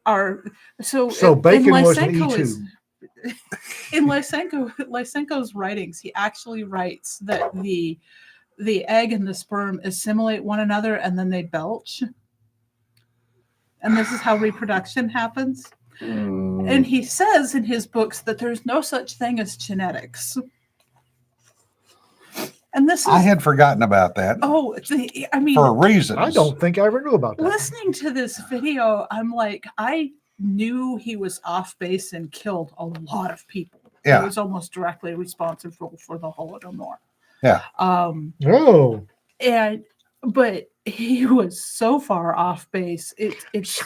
Speaker 3: are so.
Speaker 2: Bacon
Speaker 3: in
Speaker 2: was an
Speaker 3: Lysenko
Speaker 2: E2.
Speaker 3: in Lysenko's writings, he actually writes that the egg and the sperm assimilate one another and then they belch. And this is how reproduction happens. And he says in his books that there's no such thing as genetics. And this is,
Speaker 1: I had forgotten about that.
Speaker 3: I mean,
Speaker 1: for reasons.
Speaker 2: I don't think I ever knew about that.
Speaker 3: listening to this video, I'm like, I knew he was off base and killed a lot of people.
Speaker 1: Yeah.
Speaker 3: It was almost directly responsible for the Holodomor.
Speaker 1: Yeah.
Speaker 2: Oh,
Speaker 3: But he was so far off base. It's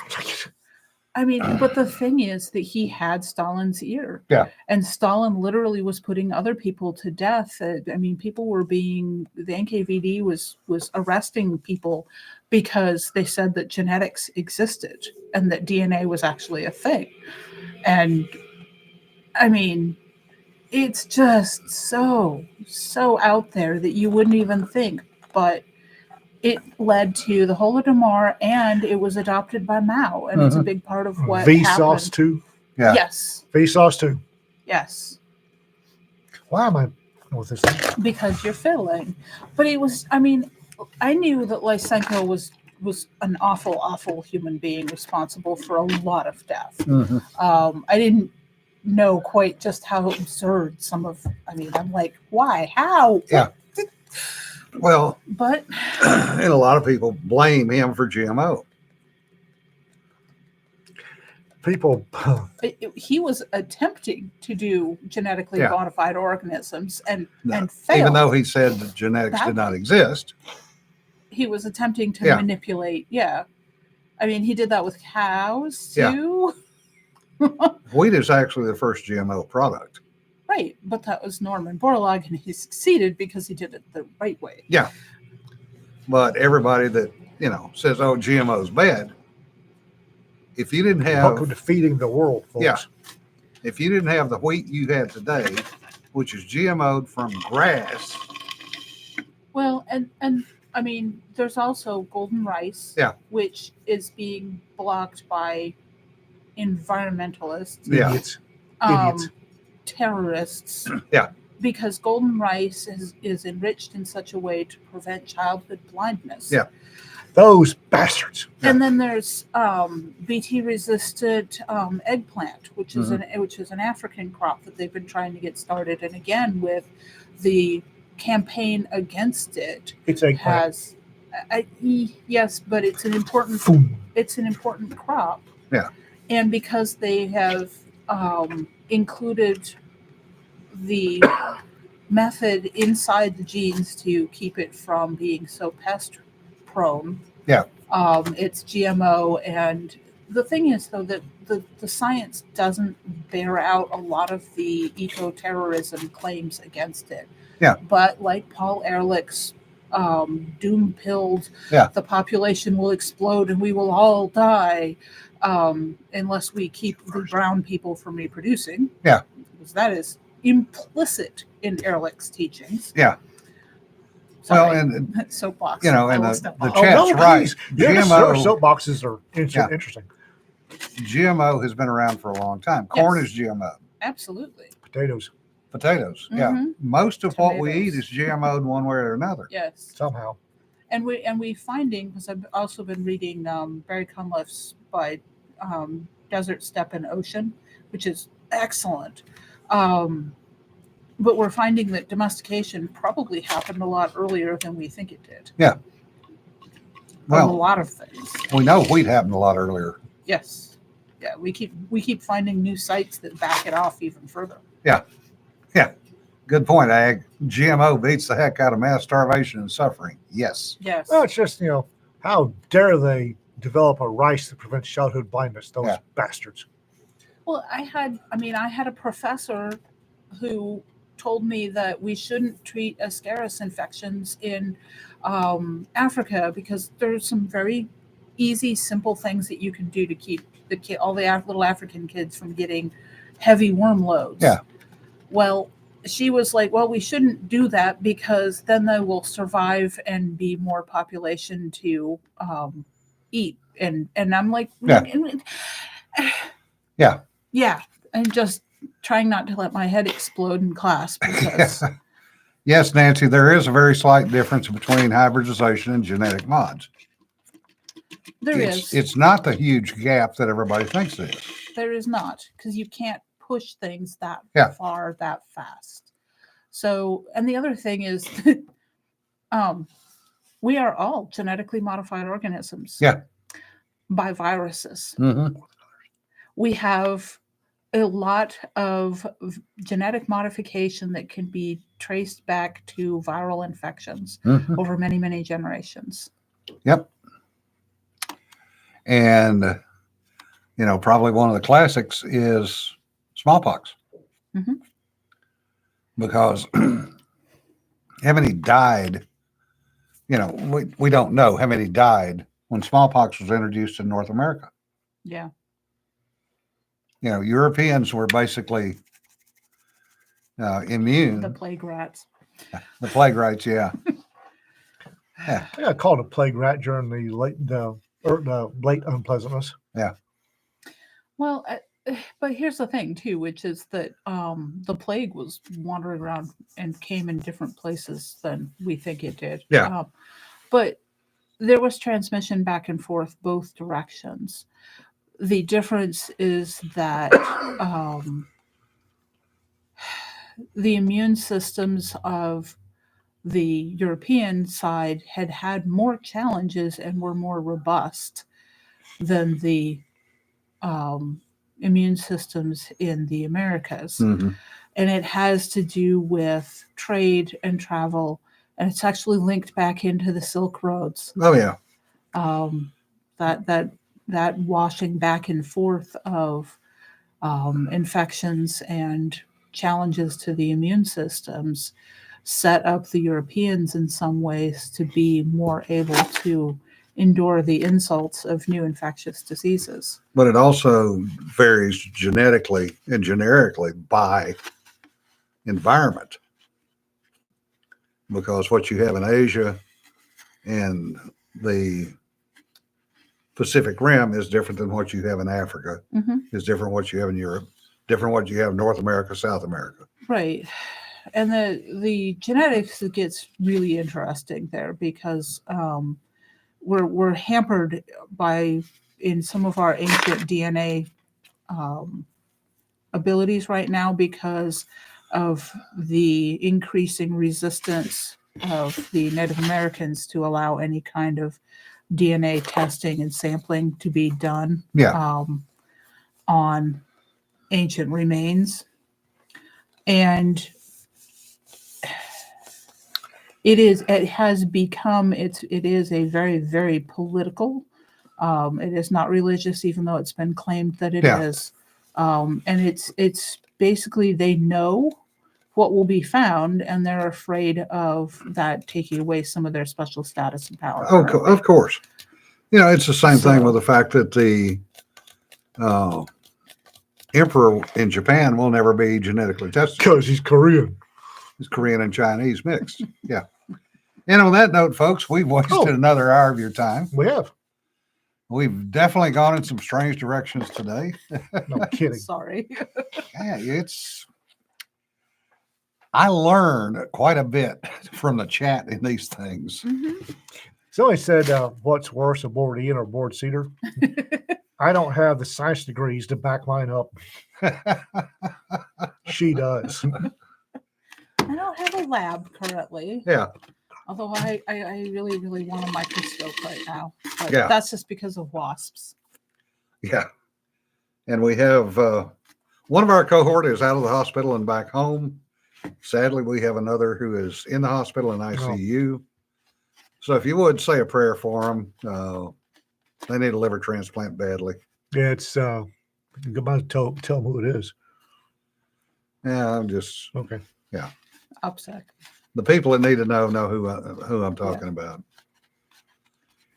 Speaker 3: I mean, but the thing is that he had Stalin's ear.
Speaker 1: Yeah.
Speaker 3: And Stalin literally was putting other people to death. I mean, people were the NKVD was arresting people because they said that genetics existed and that DNA was actually a thing. And I mean, it's just so out there that you wouldn't even think. But it led to the Holodomor, and it was adopted by Mao, and it's a big part of what
Speaker 2: Vsauce
Speaker 3: happened.
Speaker 2: too.
Speaker 1: Yeah.
Speaker 3: Yes,
Speaker 2: Vsauce too.
Speaker 3: yes,
Speaker 2: Why am I with this thing?
Speaker 3: because you're fiddling. But it was. I mean, I knew that Lysenko was an awful human being responsible for a lot of death.
Speaker 1: Mhm.
Speaker 3: I didn't know quite just how absurd some of. I mean, I'm like, why? How?
Speaker 1: Yeah. Well,
Speaker 3: But
Speaker 1: and a lot of people blame him for GMO.
Speaker 2: People,
Speaker 3: he was attempting to do genetically
Speaker 1: Yeah.
Speaker 3: modified organisms and
Speaker 1: No,
Speaker 3: failed.
Speaker 1: even though he said that genetics did not exist.
Speaker 3: He was attempting to
Speaker 1: Yeah.
Speaker 3: manipulate. Yeah. I mean, he did that with cows
Speaker 1: Yeah.
Speaker 3: too.
Speaker 1: Wheat is actually the first GMO product.
Speaker 3: Right. But that was Norman Borlaug, and he succeeded because he did it the right way.
Speaker 1: Yeah. But everybody that, says, oh, GMO is bad. If you didn't
Speaker 2: welcome
Speaker 1: have,
Speaker 2: to feeding the world, folks.
Speaker 1: Yeah. if you didn't have the wheat you have today, which is GMO'd from grass.
Speaker 3: Well, and I mean, there's also golden rice,
Speaker 1: Yeah.
Speaker 3: which is being blocked by environmentalists.
Speaker 1: Yeah.
Speaker 2: Idiots.
Speaker 3: Terrorists.
Speaker 1: Yeah.
Speaker 3: Because golden rice is enriched in such a way to prevent childhood blindness.
Speaker 1: Yeah.
Speaker 2: Those bastards.
Speaker 3: And then there's BT resistant eggplant, which is an African crop that they've been trying to get started. And again, with the campaign against it,
Speaker 2: It's eggplant.
Speaker 3: yes, but it's an important crop.
Speaker 1: Yeah.
Speaker 3: And because they have included the method inside the genes to keep it from being so pest prone.
Speaker 1: Yeah.
Speaker 3: It's GMO, and the thing is though that the science doesn't bear out a lot of the eco-terrorism claims against it.
Speaker 1: Yeah.
Speaker 3: But like Paul Ehrlich's doom-pilled, the population will explode and we will all die unless we keep the brown people from reproducing.
Speaker 1: Yeah.
Speaker 3: Because that is implicit in Ehrlich's teachings.
Speaker 1: Yeah.
Speaker 3: Sorry.
Speaker 1: Well, and
Speaker 3: soapbox.
Speaker 1: and the chat's right.
Speaker 2: Yes,
Speaker 1: GMO
Speaker 2: soapboxes are interesting.
Speaker 1: GMO has been around for a long time. Corn is GMO.
Speaker 3: Absolutely.
Speaker 2: Potatoes.
Speaker 1: Yeah. Most of what we eat
Speaker 3: Tomatoes.
Speaker 1: is GMO'd one way or another.
Speaker 3: Yes.
Speaker 2: Somehow.
Speaker 3: And we finding, because I've also been reading Barry Cunliffe's by Desert, Steppe, and Ocean, which is excellent. But we're finding that domestication probably happened a lot earlier than we think it did.
Speaker 1: Yeah. Well,
Speaker 3: a lot of things.
Speaker 1: We know wheat happened a lot earlier.
Speaker 3: Yes. Yeah, we keep finding new sites that back it off even further.
Speaker 1: Yeah. Good point, Ag. GMO beats the heck out of mass starvation and suffering. Yes.
Speaker 3: Yes.
Speaker 2: Well, it's just, how dare they develop a rice that prevents childhood blindness, those bastards.
Speaker 3: Well, I had a professor who told me that we shouldn't treat Ascaris infections in Africa because there's some very easy, simple things that you can do to keep all the little African kids from getting heavy worm loads.
Speaker 1: Yeah.
Speaker 3: Well, she was like, well, we shouldn't do that because then they will survive and be more population to eat. And I'm like, yeah. And just trying not to let my head explode in class because
Speaker 1: Yes, Nancy, there is a very slight difference between hybridization and genetic mods. It's not the huge gap that everybody thinks it is.
Speaker 3: There is not, because you can't push things that far that fast. So, and the other thing is we are all genetically modified organisms.
Speaker 1: Yeah.
Speaker 3: By viruses.
Speaker 1: Mm-hmm.
Speaker 3: We have a lot of genetic modification that can be traced back to viral infections
Speaker 1: Mhm.
Speaker 3: over many, many generations.
Speaker 1: Yep. And, probably one of the classics is smallpox.
Speaker 3: Mhm.
Speaker 1: Because how many died, we don't know how many died when smallpox was introduced in North America.
Speaker 3: Yeah.
Speaker 1: Europeans were basically immune.
Speaker 3: The plague rats.
Speaker 1: The plague rats, yeah.
Speaker 2: I got called a plague rat during the late unpleasantness.
Speaker 1: Yeah.
Speaker 3: Well, but here's the thing too, which is that the plague was wandering around and came in different places than we think it did.
Speaker 1: Yeah.
Speaker 3: But there was transmission back and forth both directions. The difference is that the immune systems of the European side had more challenges and were more robust than the immune systems in the Americas.
Speaker 1: Mm-hmm.
Speaker 3: And it has to do with trade and travel. And it's actually linked back into the Silk Roads.
Speaker 1: Oh, yeah.
Speaker 3: That washing back and forth of infections and challenges to the immune systems set up the Europeans in some ways to be more able to endure the insults of new infectious diseases.
Speaker 1: But it also varies genetically and generically by environment. Because what you have in Asia and the Pacific Rim is different than what you have in Africa, is different what you have in Europe, different what you have in North America, South America.
Speaker 3: Right. And the genetics gets really interesting there because we're hampered by in some of our ancient DNA abilities right now because of the increasing resistance of the Native Americans to allow any kind of DNA testing and sampling to be done on ancient remains. And it is a very, very political. It is not religious, even though it's been claimed that it is. And it's basically they know what will be found, and they're afraid of that taking away some of their special status and power.
Speaker 1: Oh, of course. It's the same thing with the fact that the emperor in Japan will never be genetically tested.
Speaker 2: Because he's Korean.
Speaker 1: He's Korean and Chinese mixed. Yeah. And on that note, folks, we've wasted another hour of your time.
Speaker 2: We have.
Speaker 1: We've definitely gone in some strange directions today.
Speaker 2: No kidding.
Speaker 3: Sorry.
Speaker 1: Yeah, I learned quite a bit from the chat in these things.
Speaker 3: Mm-hmm.
Speaker 2: Somebody said, what's worse, aboard Ian or aboard Cedar? I don't have the science degrees to back mine up. She does.
Speaker 3: I don't have a lab currently.
Speaker 1: Yeah.
Speaker 3: Although I really, really want a microscope right now. But
Speaker 1: Yeah.
Speaker 3: that's just because of wasps.
Speaker 1: Yeah. And we have one of our cohort is out of the hospital and back home. Sadly, we have another who is in the hospital in ICU. So if you would say a prayer for them, they need a liver transplant badly.
Speaker 2: Yeah, it's goodbye. Tell them who it is.
Speaker 1: Yeah, I'm just
Speaker 2: okay.
Speaker 1: Yeah.
Speaker 3: Upset.
Speaker 1: The people that need to know who I'm talking about.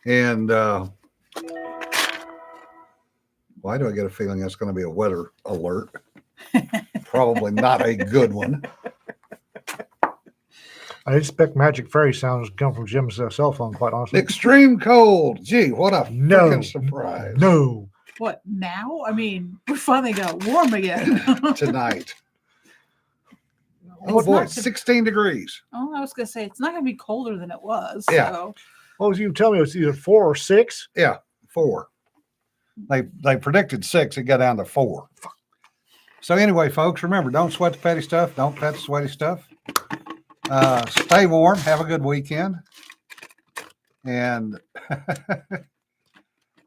Speaker 1: And why do I get a feeling that's going to be a weather alert? Probably not a good one.
Speaker 2: I expect magic fairy sounds to come from Jim's cell phone, quite honestly.
Speaker 1: Extreme cold. Gee, what a freaking surprise.
Speaker 2: No.
Speaker 3: What, now? I mean, we finally got warm again.
Speaker 1: Tonight.
Speaker 3: It's
Speaker 1: Oh boy,
Speaker 3: not
Speaker 1: 16 degrees.
Speaker 3: Oh, I was going to say, it's not going to be colder than it was.
Speaker 1: Yeah.
Speaker 3: So.
Speaker 2: What was you telling me? It was either 4 or 6?
Speaker 1: Yeah, 4. They predicted 6. It got down to 4. So anyway, folks, remember, don't sweat the petty stuff. Don't pet the sweaty stuff. Stay warm. Have a good weekend. And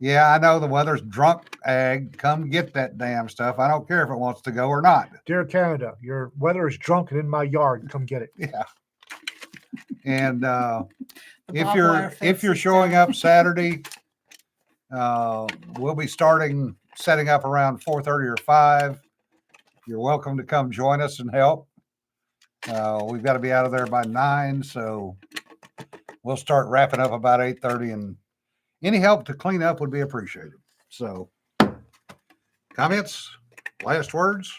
Speaker 1: Yeah, I know the weather's drunk ag. Come get that damn stuff. I don't care if it wants to go or not.
Speaker 2: Dear Canada, your weather is drunken in my yard. Come get it.
Speaker 1: Yeah. And
Speaker 3: The
Speaker 1: if
Speaker 3: barbed wire
Speaker 1: you're
Speaker 3: fence is
Speaker 1: showing
Speaker 3: down.
Speaker 1: up Saturday, we'll be setting up around 4:30 or 5. You're welcome to come join us and help. We've got to be out of there by 9, so we'll start wrapping up about 8:30, and any help to clean up would be appreciated. So, comments, last words.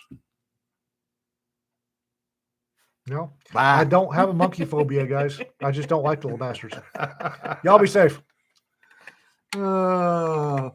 Speaker 2: No,
Speaker 1: Bye.
Speaker 2: I don't have a monkey phobia, guys. I just don't like little bastards. Y'all be safe.
Speaker 1: Oh.